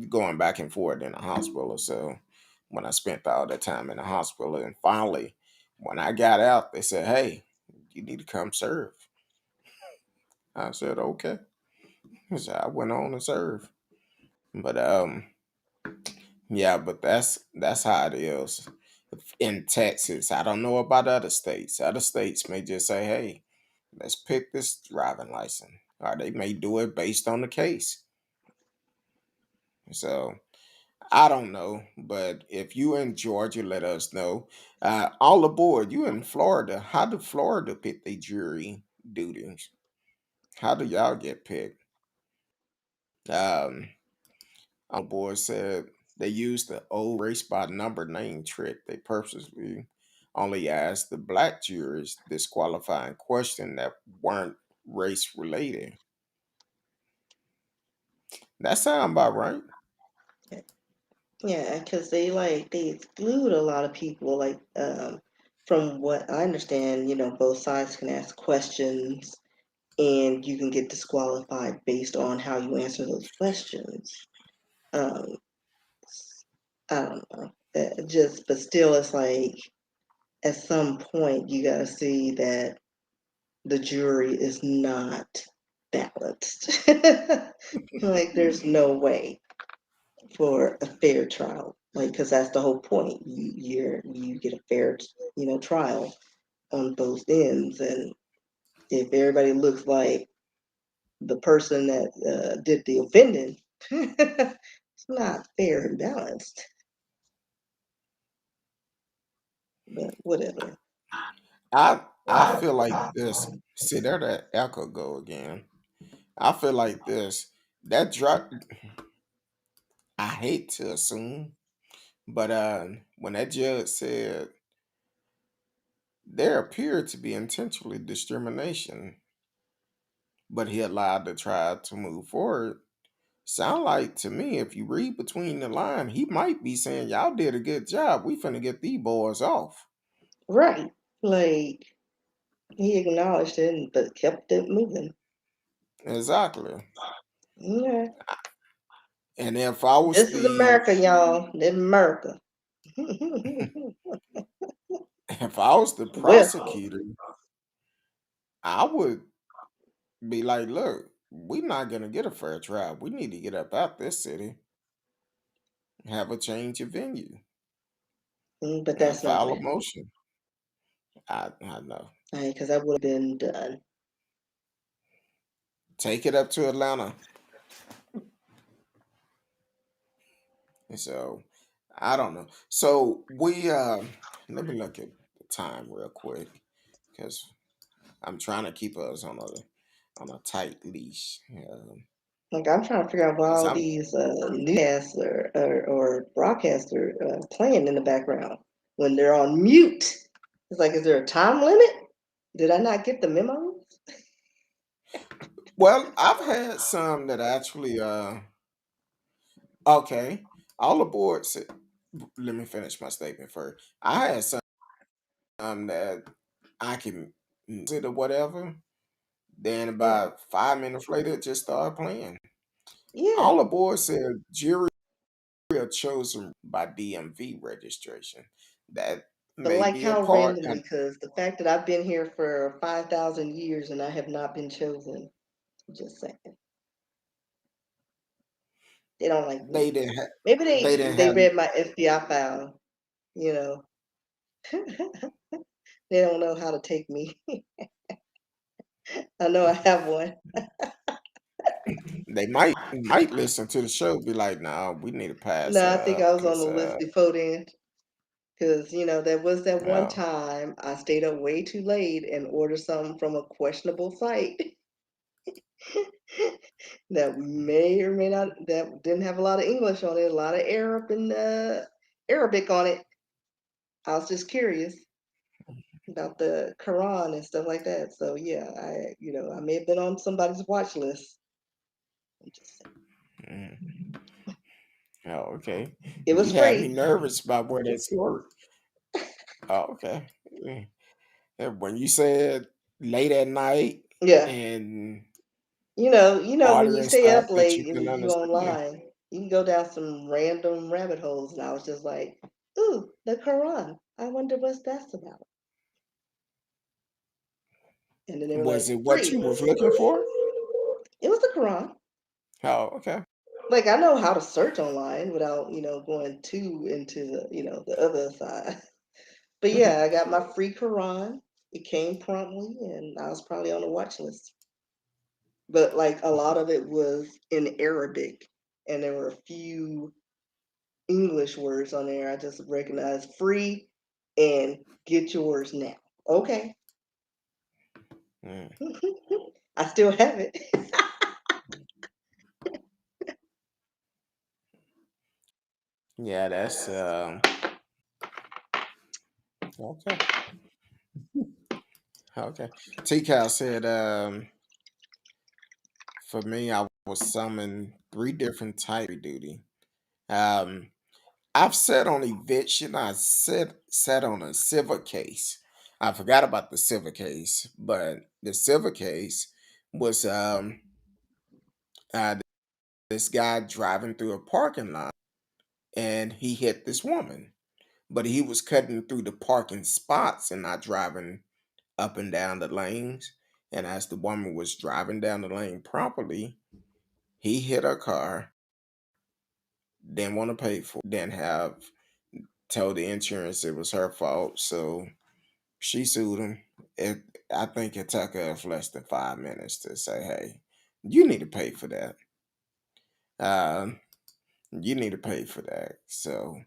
going back and forth in the hospital. So when I spent all that time in the hospital, and finally, when I got out, they said, "Hey, you need to come serve." I said, "Okay." So I went on and served. But yeah, but that's how it is in Texas. I don't know about other states. Other states may just say, "Hey, let's pick this driving license," or they may do it based on the case. So I don't know, but if you in Georgia, let us know. All aboard. You in Florida? How do Florida pick their jury duties? How do y'all get picked? Um, All aboard said they used the old race by number name trick. They purposely only asked the black jurors disqualifying questions that weren't race related. That sound about right. Yeah, because they exclude a lot of people. Like from what I understand, both sides can ask questions, and you can get disqualified based on how you answer those questions. Um, I don't know. But still, it's like at some point you got to see that the jury is not balanced. Like, there's no way for a fair trial, like, because that's the whole point. You get a fair, trial on both ends, and if everybody looks like the person that did the offending, it's not fair and balanced. But whatever. I feel like this. See, there that echo go again. I feel like this. That drop. I hate to assume, but when that judge said there appeared to be intentionally discrimination, but he allowed the trial to move forward. Sound like to me, if you read between the line, he might be saying, "Y'all did a good job. We finna get these boys off." Right. Like, he acknowledged it, but kept it moving. Exactly. Yeah. And if I was This is the America, y'all. This is America. if I was the Well, prosecutor, I would be like, "Look, we're not gonna get a fair trial. We need to get up out this city, have a change of venue, but and that's not file gonna a happen. motion." I know. Because that would have been done. Take it up to Atlanta. And so I don't know. So we let me look at the time real quick because I'm trying to keep us on a tight leash. Like, I'm trying to figure out why 'Cause all I'm these newscasts or broadcasts are playing in the background when they're on mute. It's like, is there a time limit? Did I not get the memo? well, I've had some that actually okay. All aboard said, let me finish my statement first. I had some that I can sit or whatever. Then Yeah. about 5 minutes later, it just started playing. Yeah. All aboard said jury are chosen by DMV registration. That But may like, be a how part. random, because the fact that I've been here for 5,000 years and I have not been chosen, just saying. They don't like They me. didn't. Maybe They they didn't they have. read my FBI file, you know. They don't know how to take me. I know I have one. They might listen to the show. Be like, "Nah, we need to pass No, I her think I up was on because the list before then. Because, there was that one uh, time I stayed up way too late and ordered something from a questionable site. that may or may not, that didn't have a lot of English on it, a lot of Arab and Arabic on it. I was just curious about the Quran and stuff like that. So yeah, I may have been on somebody's watch list. I'm just saying. Mm. Oh, okay. It was You had me free. nervous about where that story. Oh, okay. Mm. And when you said late at night Yeah. and When you ordering stay stuff up that you late and can you understand. online, you can go down some random rabbit holes. And I was just like, ooh, the Quran. I wonder what that's about. And then they were Was like, it what free. you was looking for? It was the Quran. Oh, okay. Like I know how to search online without, going too into the other side. But yeah, I got my free Quran. It came promptly and I was probably on the watch list. But like a lot of it was in Arabic and there were a few English words on there. I just recognized free and get yours now. Okay. Mm. I still have it. Yeah, that's okay. Okay. T Cal said, for me, I was summoned three different type of duty. Um, I've sat on eviction. I sat on a civil case. I forgot about the civil case, but the civil case was uh, this guy driving through a parking lot and he hit this woman, but he was cutting through the parking spots and not driving up and down the lanes. And as the woman was driving down the lane properly, he hit her car, didn't want to pay for it, didn't have, told the insurance it was her fault. So she sued him. It, I think it took her less than 5 minutes to say, hey, you need to pay for that. Um, you need to pay for that. So,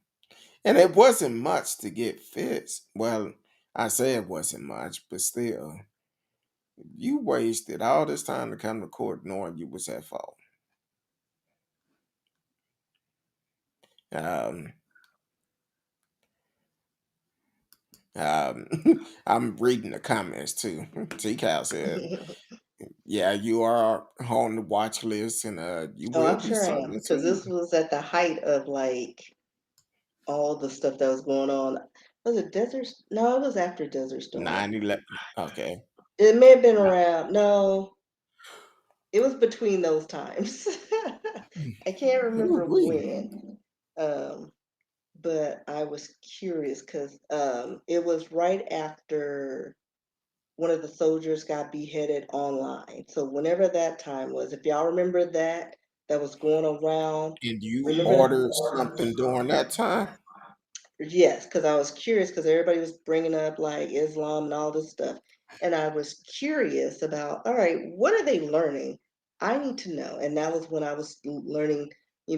and it wasn't much to get fixed. Well, I say it wasn't much, but still, you wasted all this time to come to court knowing you was at fault. Um, um, I'm reading the comments too. T Cal said, yeah, you are on the watch list and you Oh, will I'm be sure I am. something Because this soon. was at the height of like all the stuff that was going on. Was it Desert? No, it was after Desert Storm. 9/11. Okay. It may have been around. No, it was between those times. I can't remember Ooh-wee. when. Um, but I was curious because it was right after one of the soldiers got beheaded online. So whenever that time was, if y'all remember that, that was going around. And you Remember ordered that? something during that time? Yes, because I was curious because everybody was bringing up like Islam and all this stuff. And I was curious about, all right, what are they learning? I need to know. And that was when I was learning,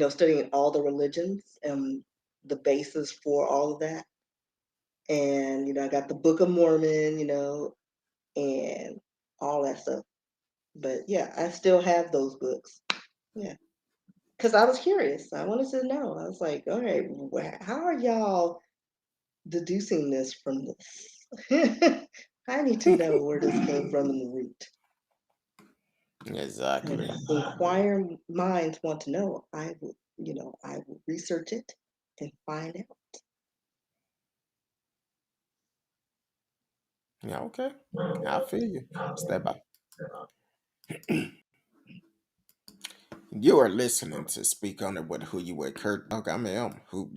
studying all the religions and the basis for all of that. And, I got the Book of Mormon, and all that stuff. But yeah, I still have those books. Yeah. Because I was curious. I wanted to know. I was like, all right, how are y'all deducing this from this? I need to know where this came from in the root. And Exactly. if inquiring minds want to know, I will research it and find out. Yeah, okay. I feel you. Step by. You are listening to Speak On It with Who You With Kurt Dog. I'm who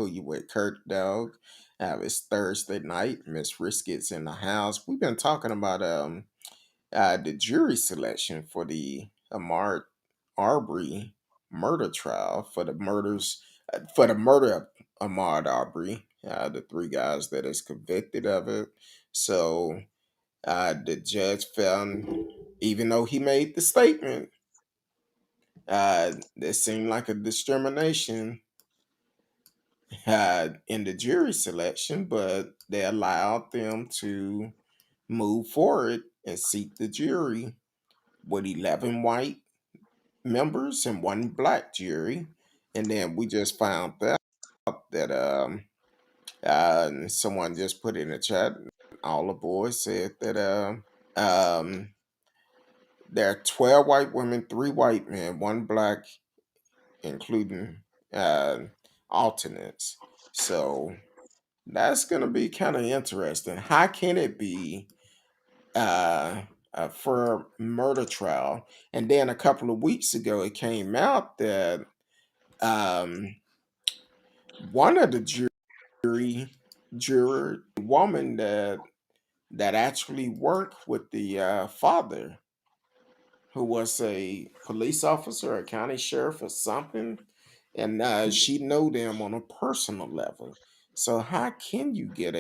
you with Kurt Dog. It's Thursday night. Miss Risket's in the house. We've been talking about the jury selection for the Ahmaud Arbery murder trial for the murder of Ahmaud Arbery, the three guys that is convicted of it. So the judge found, even though he made the statement, it seemed like a discrimination in the jury selection, but they allowed them to move forward and seat the jury with 11 white members and one black jury. And then we just found out that someone just put in the chat, all the boys said that um, there are 12 white women, 3 white men, one black, including uh, alternates. So that's going to be kind of interesting. How can it be uh, for murder trial? And then a couple of weeks ago, it came out that um, one of the jury juror, woman that actually worked with the father, who was a police officer, a county sheriff, or something, and she know them on a personal level. So how can you get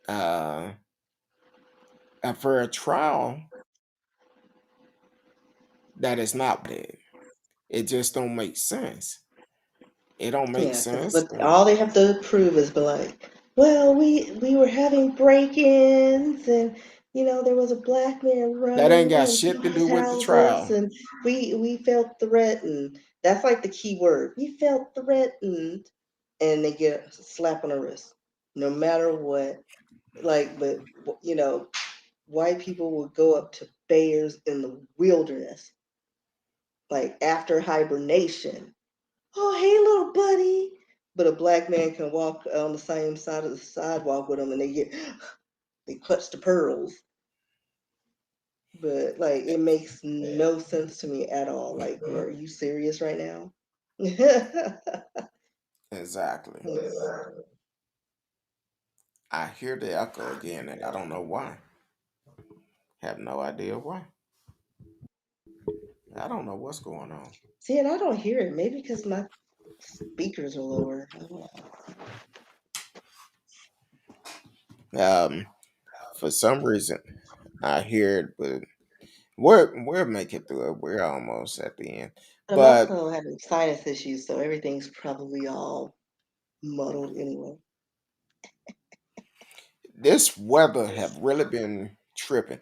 uh, for a trial that is not bad? It just don't make sense. It don't make Yeah, because sense. but all they have to prove is be like, well, we were having break-ins, and there was a black man That ain't running got into shit to these do with the houses, trial. and we felt threatened. That's like the key word. We felt threatened, and they get a slap on the wrist, no matter what. Like, but you know, white people will go up to bears in the wilderness, like after hibernation. Oh, hey, little buddy. But a black man can walk on the same side of the sidewalk with them, and they clutch the pearls. But like, it makes no sense to me at all. Like, are you serious right now? Exactly. I hear the echo again, and I don't know why. Have no idea why. I don't know what's going on. See, and I don't hear it. Maybe because my speakers are lower. I don't know. Um, for some reason, I hear it, but we'll make it through it. We're almost at the end. But I'm But also having sinus issues, so everything's probably all muddled anyway. this weather have really been tripping.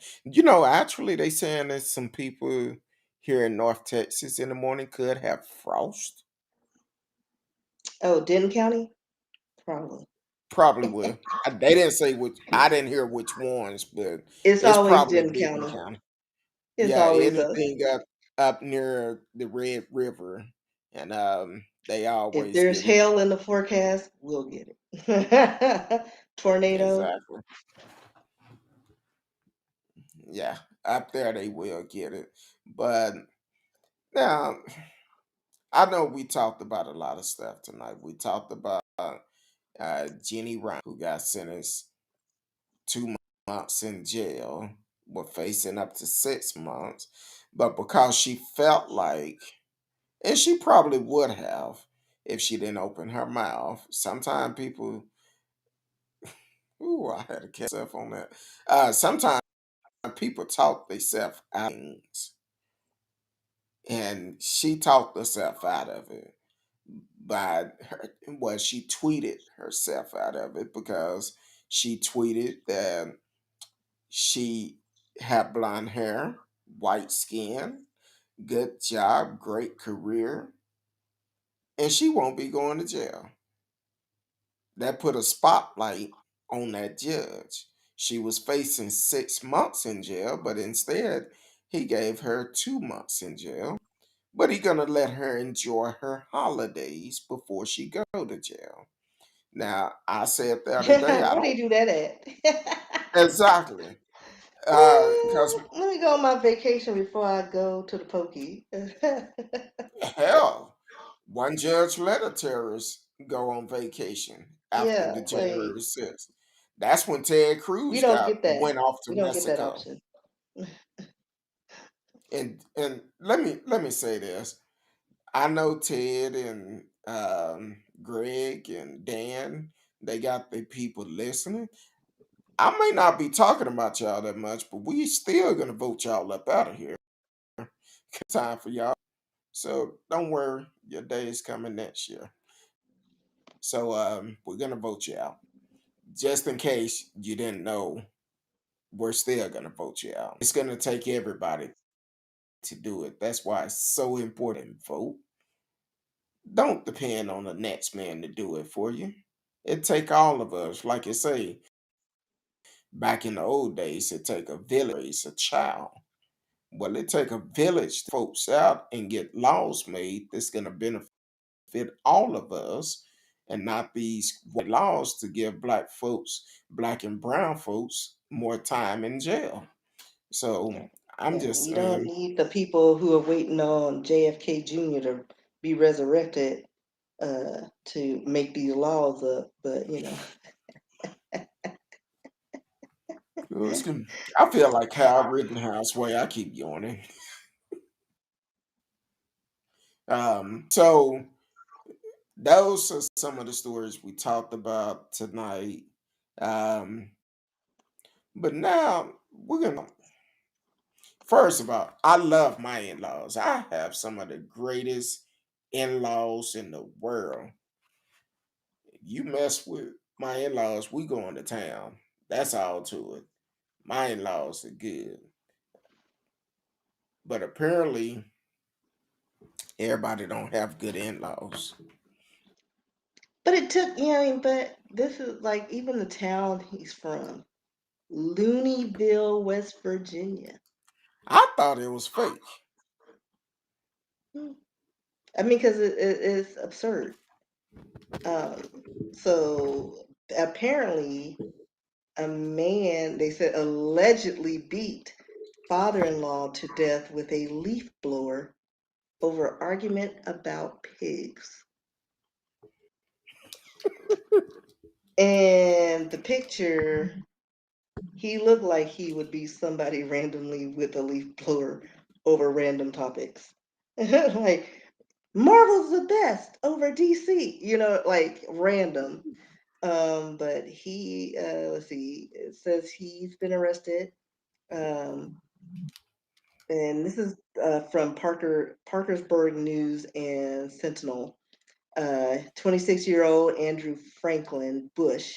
Actually, they saying that some people here in North Texas in the morning could have frost. Oh, Denton County? Probably. Probably will. They didn't say which. I didn't hear which ones, but It's it's always probably Denton Denton County. County. It's Yeah, always us. anything up near the Red River, and they If always there's get it. hail in the forecast, we'll get it. Tornado. Exactly. Yeah, up there they will get it. But now I know we talked about a lot of stuff tonight. We talked about Jenny Ryan, who got sentenced 2 months in jail, was facing up to 6 months, but because she felt like, and she probably would have if she didn't open her mouth. Sometimes people, ooh, I had to catch up on that. Sometimes people talk themselves out of things, and she talked herself out of it by her. Well, she tweeted herself out of it because she tweeted that she had blonde hair, white skin, good job, great career, and she won't be going to jail. That put a spotlight on that judge. She was facing 6 months in jail, but instead he gave her 2 months in jail. But he gonna let her enjoy her holidays before she go to jail. Now I said the other day, I Where do don't you do that at? exactly because Let me go on my vacation before I go to the pokey. hell, one judge let a terrorist go on vacation after Yeah, the like January 6th. That's when Ted we Cruz don't got get that. went off to We don't get that Mexico. option. And let me say this. I know Ted and Greg and Dan, they got the people listening. I may not be talking about y'all that much, but we still gonna vote y'all up out of here. Time for y'all. So don't worry, your day is coming next year. So we're gonna vote you out. Just in case you didn't know, we're still gonna vote you out. It's gonna take everybody to do it. That's why it's so important, vote. Don't depend on the next man to do it for you. It take all of us. Like you say, back in the old days, it take a village to raise a child. Well, it take a village to folks out and get laws made that's going to benefit all of us, and not these white laws to give black folks, black and brown folks, more time in jail. So Yeah. I'm Yeah. just We don't saying, need the people who are waiting on JFK Jr. to be resurrected to make these laws up. But I feel like Hal Rittenhouse way. I keep yawning. So those are some of the stories we talked about tonight. Um, but now we're gonna first of all, I love my in-laws. I have some of the greatest in-laws in the world. You mess with my in-laws, we going to town. That's all to it. My in-laws are good. But apparently everybody don't have good in-laws. it took, I mean, but this is like even the town he's from, Looneyville, West Virginia. I thought it was fake. Hmm. I mean, because it's absurd. Um, so apparently, a man, they said, allegedly beat father-in-law to death with a leaf blower over argument about pigs. And the picture, he looked like he would be somebody randomly with a leaf blower over random topics. Like, Marvel's the best over DC, like random. But he, let's see, it says he's been arrested. Um, and this is from Parkersburg News and Sentinel. 26-year-old Andrew Franklin Bush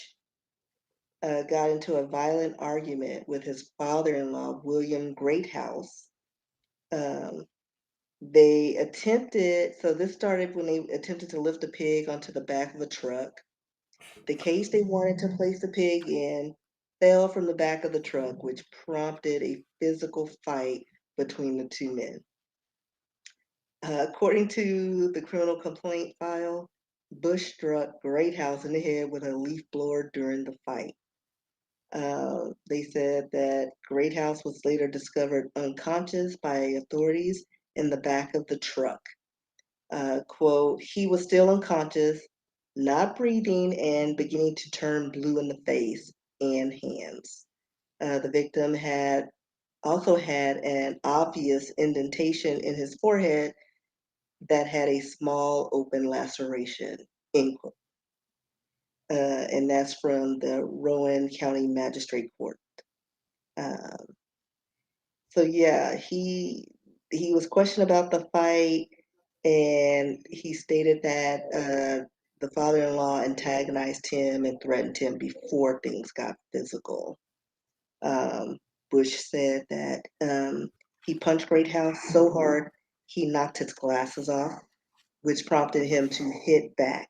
got into a violent argument with his father-in-law, William Greathouse. Um, they attempted, so this started when they attempted to lift a pig onto the back of a truck. The case they wanted to place the pig in fell from the back of the truck, which prompted a physical fight between the two men. According to the criminal complaint file, Bush struck Greathouse in the head with a leaf blower during the fight. They said that Greathouse was later discovered unconscious by authorities in the back of the truck. Quote, he was still unconscious, not breathing, and beginning to turn blue in the face and hands. The victim had also had an obvious indentation in his forehead that had a small open laceration, end quote. And that's from the Rowan County Magistrate Court. Um, so yeah, he was questioned about the fight, and he stated that the father-in-law antagonized him and threatened him before things got physical. Um, Bush said that he punched Greathouse so hard he knocked his glasses off, which prompted him to hit back.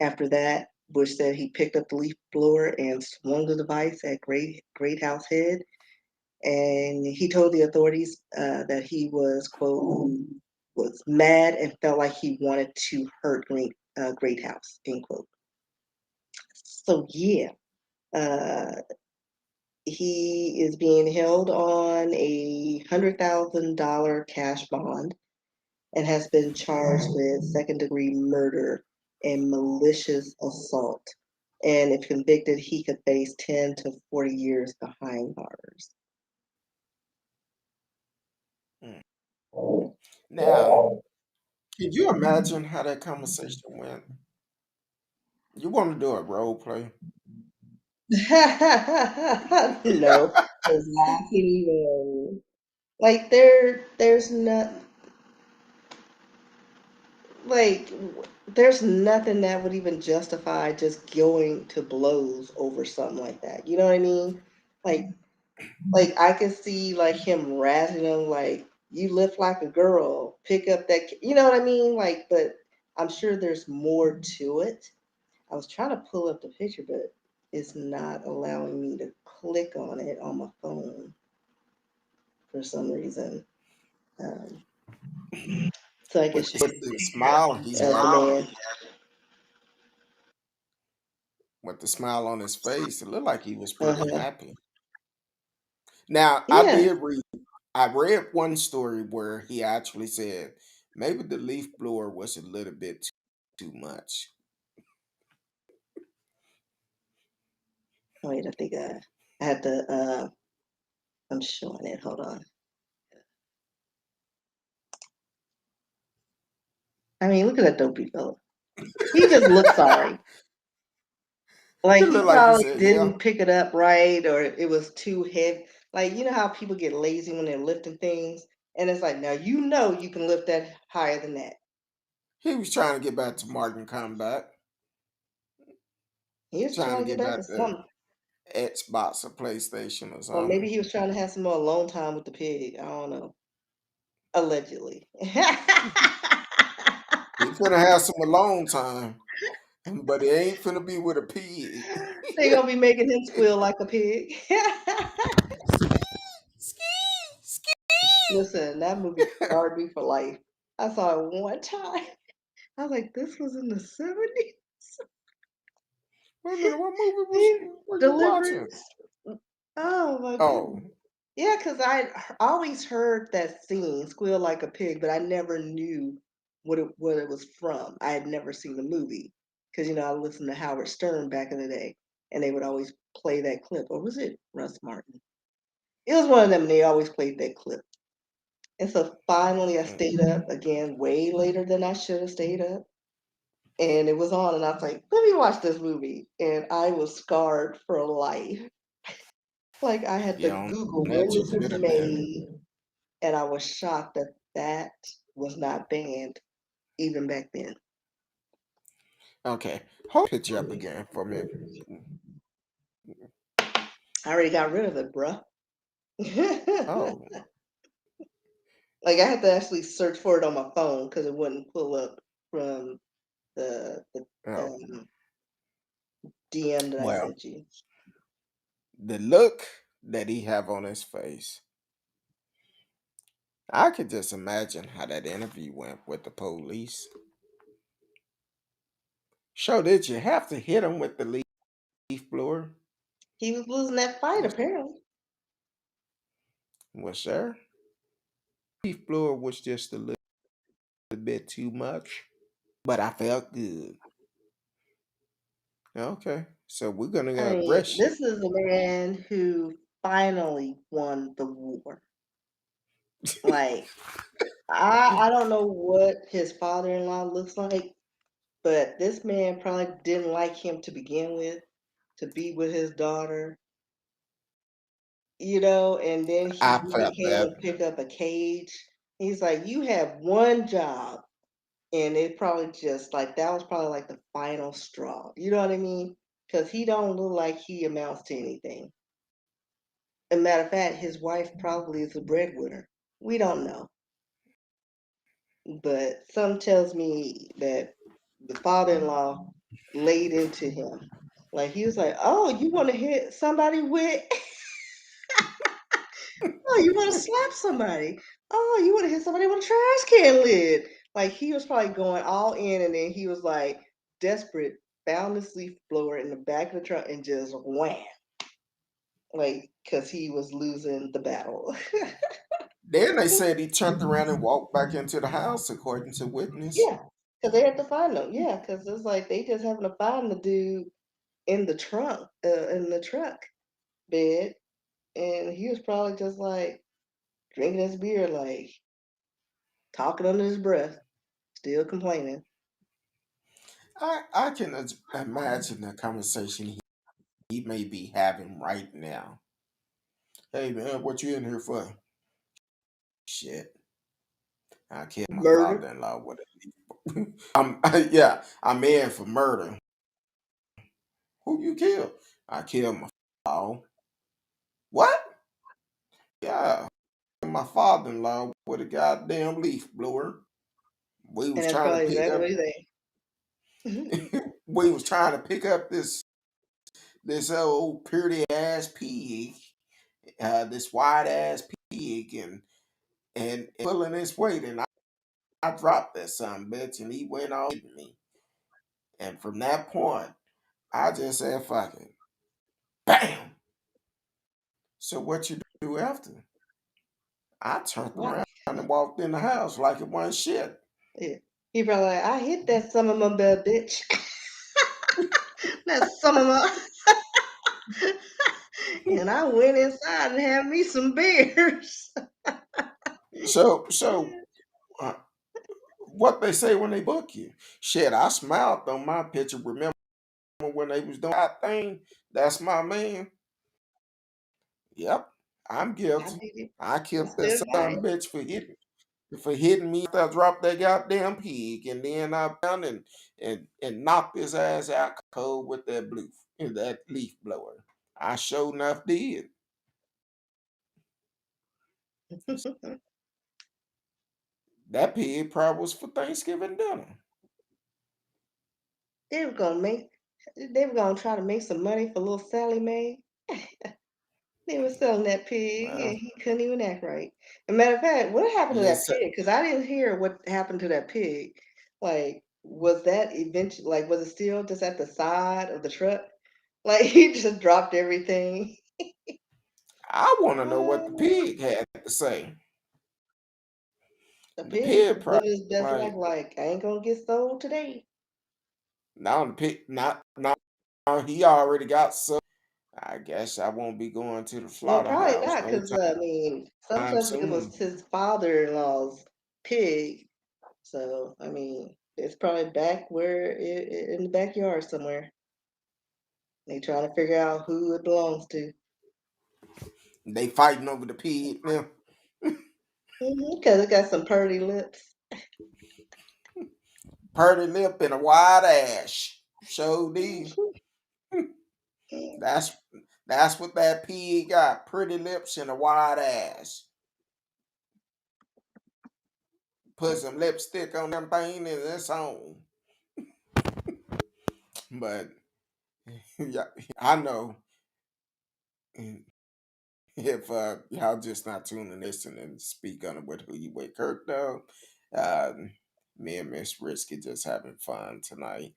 After that, Bush said he picked up the leaf blower and swung the device at Greathouse head, and he told the authorities that he was, quote, was mad and felt like he wanted to hurt Greathouse, end quote. So yeah, uh, he is being held on a $100,000 cash bond and has been charged with second-degree murder and malicious assault. And if convicted, he could face 10 to 40 years behind bars. Mm. Now, can you imagine how that conversation went? You want to do a role play? No, because I can't even. Like there's not like there's nothing that would even justify just going to blows over something like that. You know what I mean? Like like I could see like him razzing him, like you lift like a girl, pick up that, you know what I mean? Like, but I'm sure there's more to it. I was trying to pull up the picture, but it's not allowing me to click on it on my phone for some reason. Um, so I guess With the smile he had, man. with the smile on his face, it looked like he was pretty Uh-huh. happy. Now, Yeah. I read one story where he actually said maybe the leaf blower was a little bit too much. Wait, I think I had to. I'm showing it. Hold on. I mean, look at that dopey fella. He just looks sorry. Like It he looked like he probably said, "Yeah, didn't pick it up right, or it was too heavy. Like you know how people get lazy when they're lifting things, and it's like now you know you can lift that higher than that. he was trying to get back to Morgan Combat, He was trying trying to to get get back to back to something, Xbox or PlayStation or or maybe something. he was trying to have some more alone time with the pig. I don't know. Allegedly, He finna have some alone time, but it ain't finna be with a pig." they gonna be making him squeal like a pig. Listen, that movie scarred me for life. I saw it one time. I was like, this was in the 70s. Wait a minute, what movie He were you delivered. watching? Oh my Oh, goodness. Yeah, because I always heard that scene, squeal like a pig, but I never knew what it was from. I had never seen the movie. Because, I listened to Howard Stern back in the day, and they would always play that clip. Or was it Russ Martin? It was one of them, and they always played that clip. And so finally I mm, stayed up again way later than I should have stayed up. And it was on, and I was like, let me watch this movie. And I was scarred for life. Like I had to yeah, Google that when you this was should have been. made, and I was shocked that that was not banned even back then. Okay, hold the picture up again for me. I already got rid of it, bruh. Oh, Like I had to actually search for it on my phone because it wouldn't pull up from the oh. DM that I Well, sent you. the look that he have on his face, I could just imagine how that interview went with the police. So did you have to hit him with the leaf blower? He was losing that fight Was apparently. was there? Leaf blower was just a little bit too much, but I felt good. Okay, so we're gonna I mean, arrest you. this is a man who finally won the war. Like, I don't know what his father-in-law looks like, but this man probably didn't like him to begin with, to be with his daughter, and then I he felt came that. and picked up a cage. He's like, you have one job. And it probably just like that was probably like the final straw. You know what I mean? Because he don't look like he amounts to anything. As a matter of fact, his wife probably is a breadwinner. We don't know. But some tells me that the father-in-law laid into him. Like he was like, "Oh, you want to hit somebody with? Oh, you want to slap somebody? Oh, you want to hit somebody with a trash can lid?" Like he was probably going all in, and then he was like desperate, found this leaf blower in the back of the truck and just wham, like because he was losing the battle. Then they said he turned around and walked back into the house, according to witness. Yeah, because they had to find him. Yeah, because it's like they just having to find the dude in the trunk, in the truck bed, and he was probably just like drinking his beer, like talking under his breath, still complaining. I can imagine the conversation he may be having right now. Hey man, what you in here for? Shit, I killed my Murder. father-in-law with a yeah, I'm in for murder. Who you killed? I killed my father. What? Yeah, my my father-in-law with a goddamn leaf blower. We And was that's trying to probably pick exactly up what he's saying. we was trying to pick up this old pretty ass pig, this white ass pig, and pulling his weight, and I dropped that son bitch, and he went on hitting me. And from that point, I just said, "Fuck it, bam." So what you do after? I turned Why? around and walked in the house like it wasn't shit. Yeah. He probably like, I hit that some of my bad bitch. That's some of my. And I went inside and had me some beers. So uh, what they say when they book you? Shit, I smiled on my picture. Remember when they was doing that thing? That's my man. Yep, I'm I guilty. did it. I I killed that stood by son it. bitch for hitting me after I dropped that goddamn pig, and then I found and knocked his ass out cold with that leaf blower. I sure enough did. That pig probably was for Thanksgiving dinner. They were gonna make. They were gonna try to make some money for little Sally Mae. They were selling that pig, Well, and he couldn't even act right. As a matter of fact, what happened to that listen, pig? Because I didn't hear what happened to that pig. Like, was that eventually? Like, was it still just at the side of the truck? Like, he just dropped everything. I want to know what the Uh, pig had to say. the The pig pig was probably living his best life. like, Like, I ain't gonna get sold today. now the pig not now he already got some. I guess I won't be going to the Well, probably slaughterhouse not, no because I mean, some time says it soon. was his father-in-law's pig. So, I mean, it's probably back where in the backyard somewhere. They trying to figure out who it belongs to. They fighting over the pig now. Because it got some purty lips. Purty lip and a wide ash. Show D. That's that's what that pig got. Pretty lips and a wide ass. Put some lipstick on them thing and it's on. But yeah, I know if y'all just not tuning this and speak on it with who you with Kirk though. Me and Miss Risky just having fun tonight.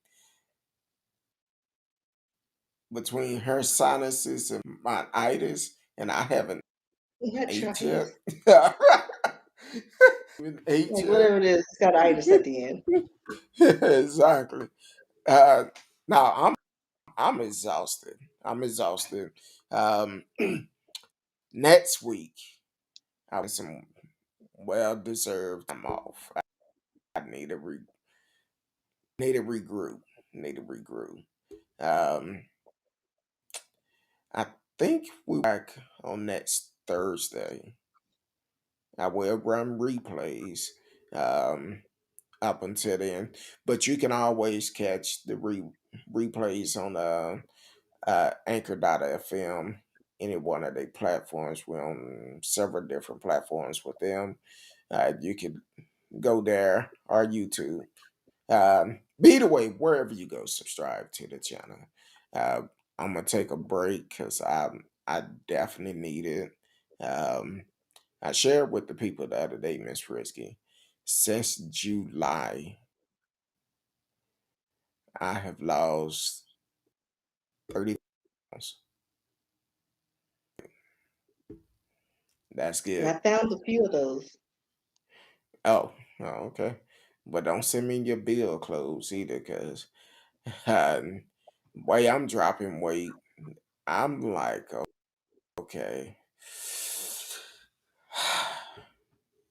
Between her sinuses and my itis, and I haven't Not ate yet. tritis. Haven't ate Like yet. whatever it is, it's got itis at the end. Exactly. Uh, now I'm exhausted. I'm exhausted. Um, next week I have some well deserved time off. I need to regroup. Need to regroup. Um, I think we back on next Thursday. I will run replays up until then, but you can always catch the replays on Anchor.fm, any one of their platforms. We're on several different platforms with them. You can go there or YouTube. Be the way, wherever you go, subscribe to the channel. Uh, I'm gonna take a break because I definitely need it. Um, I shared with the people the other day, Miss Risky. Since July, I have lost 30 pounds. That's I good. found a few of those. Oh, okay. But don't send me your bill clothes either, because uh, way I'm dropping weight, I'm like, okay,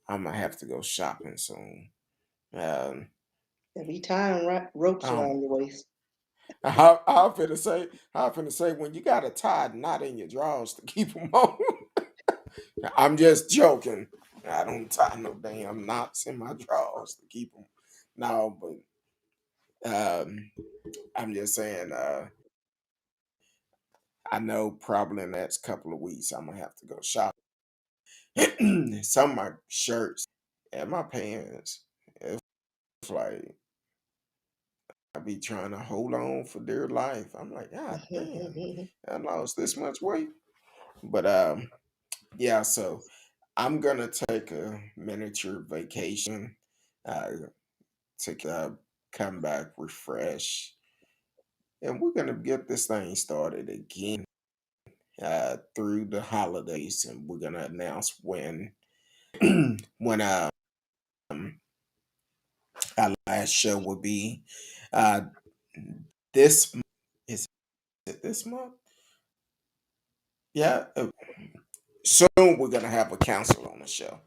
I'm gonna have to go shopping soon. Um, There'll be tying ropes um, around your waist. I'm finna say, when you got a tie knot in your drawers to keep them on. I'm just joking. I don't tie no damn knots in my drawers to keep them. No, but I'm just saying. I know probably in the next couple of weeks I'm gonna have to go shopping. some of my shirts and my pants. It's like I be trying to hold on for dear life. I'm like, God damn, I lost this much weight. But yeah, so I'm gonna take a miniature vacation uh, to come back refreshed, and we're gonna get this thing started again through the holidays, and we're gonna announce when when our last show will be. Uh, this is it. This month, yeah. Soon we're gonna have a counselor on the show,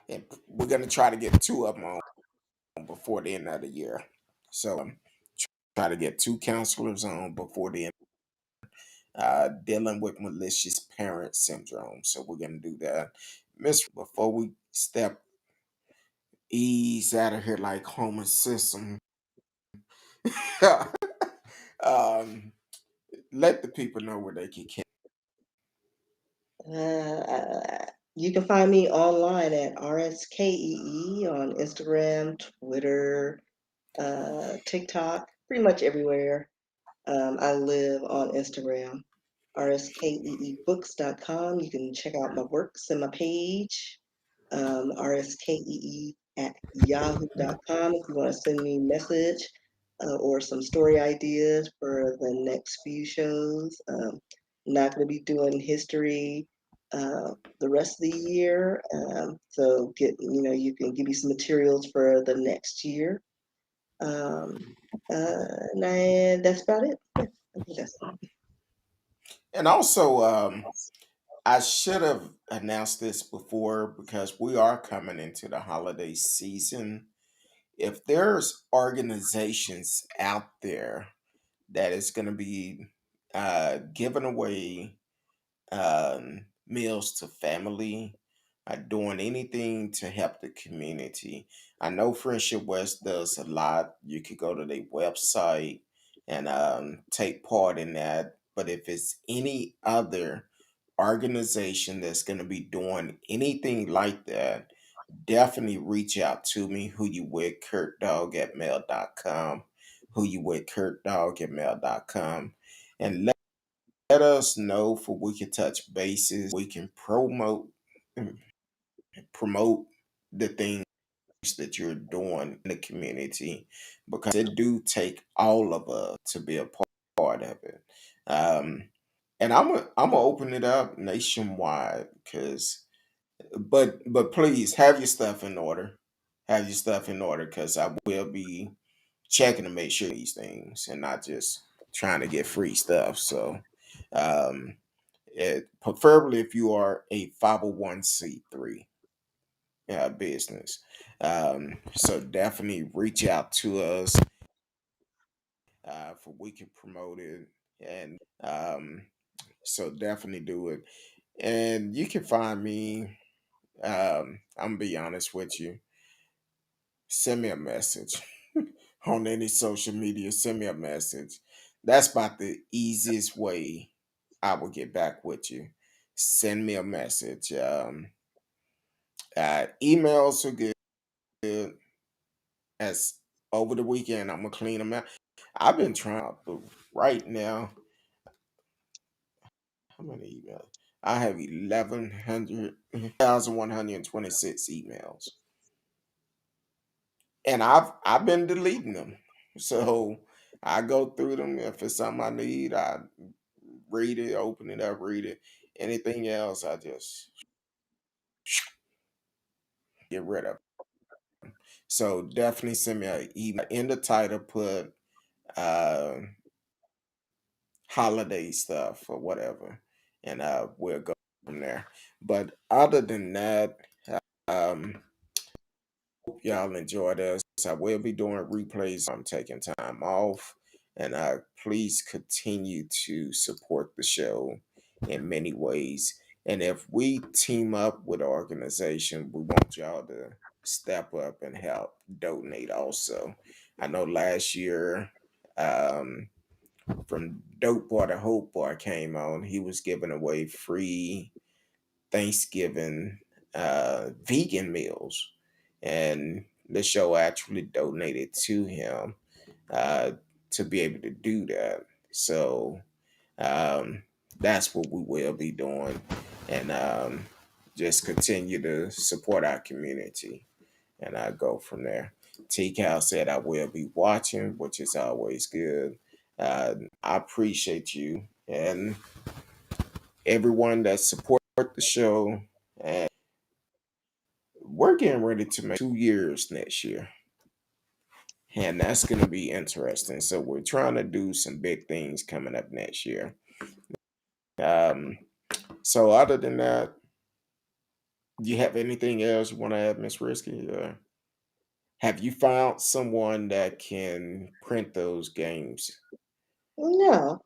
and we're gonna try to get two of them on before the end of the year. So try to get two counselors on before the end. Dealing with malicious parent syndrome. So we're gonna do that. Miss, before we step ease out of here like Homer Simpson, um, let the people know where they can catch. You can find me online at RSKEE on Instagram, Twitter, TikTok, pretty much everywhere. I live on Instagram, rskeebooks.com. You can check out my works and my page, rskee at yahoo.com if you want to send me a message or some story ideas for the next few shows. Not going to be doing history the rest of the year. So you can give me some materials for the next year. And that's about it. Yeah, I think that's it. And also, I should have announced this before because we are coming into the holiday season. If there's organizations out there that is going to be giving away meals to family, doing anything to help the community. I know Friendship West does a lot. You could go to their website and take part in that. But if it's any other organization that's going to be doing anything like that, definitely reach out to me. Who you with? KurtDog at mail.com. Who you with? KurtDog at mail.com. And let us know for we can touch bases. We can promote the things that you're doing in the community because it do take all of us to be a part of it. Um, and I'm gonna open it up nationwide because but please have your stuff in order. Have your stuff in order because I will be checking to make sure these things and not just trying to get free stuff. So um preferably if you are a 501c3 business. So definitely reach out to us for we can promote it. And so definitely do it. And you can find me, I'm gonna be honest with you, send me a message on any social media, send me a message. That's about the easiest way I will get back with you. Send me a message. Emails are good. As over the weekend, I'm gonna clean them out. I've been trying, but right now, how many emails? I have 1,126 emails, and I've been deleting them. So I go through them. If it's something I need, I read it, open it up, read it. Anything else, I just get rid of. So definitely send me an email. In the title, put uh, holiday stuff or whatever, and we'll go from there. But other than that, um, hope y'all enjoyed us. I will be doing replays. I'm taking time off, and please continue to support the show in many ways. And if we team up with an organization, we want y'all to step up and help donate also. I know last year, from Dope Boy to Hope Boy came on. He was giving away free Thanksgiving vegan meals, and the show actually donated to him uh, to be able to do that. So um, that's what we will be doing, and just continue to support our community, and I go from there. T Cal said I will be watching, which is always good. I appreciate you and everyone that support the show. And we're getting ready to make 2 years next year, and that's going to be interesting. So we're trying to do some big things coming up next year. Um, so other than that, do you have anything else you want to add, Miss Risky? Have you found someone that can print those games? No.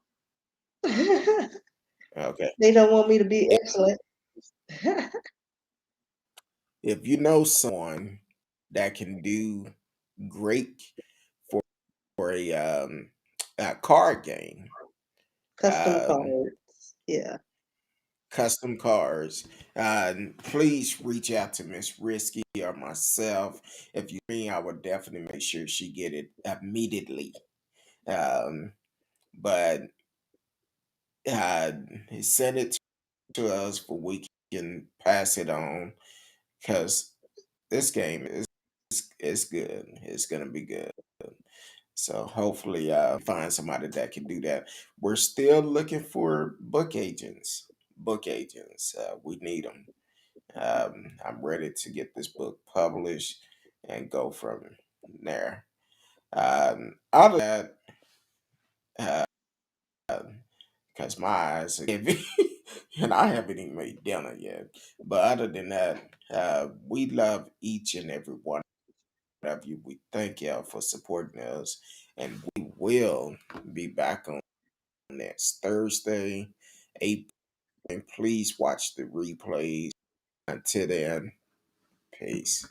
Okay. They don't want me to be excellent. If you know someone that can do great for a card game, Custom um, cards. Yeah. custom cards, please reach out to Miss Risky or myself. If you me, I would definitely make sure she get it immediately. Um, but uh, send it to us for we can pass it on because this game is good. It's gonna be good. So hopefully, find somebody that can do that. We're still looking for book agents. Book agents, we need them. I'm ready to get this book published and go from there. Out of that, because my eyes are heavy, and I haven't even made dinner yet. But other than that, we love each and every one of you. We thank y'all for supporting us, and we will be back on next Thursday, 8. And please watch the replays. Until then, peace.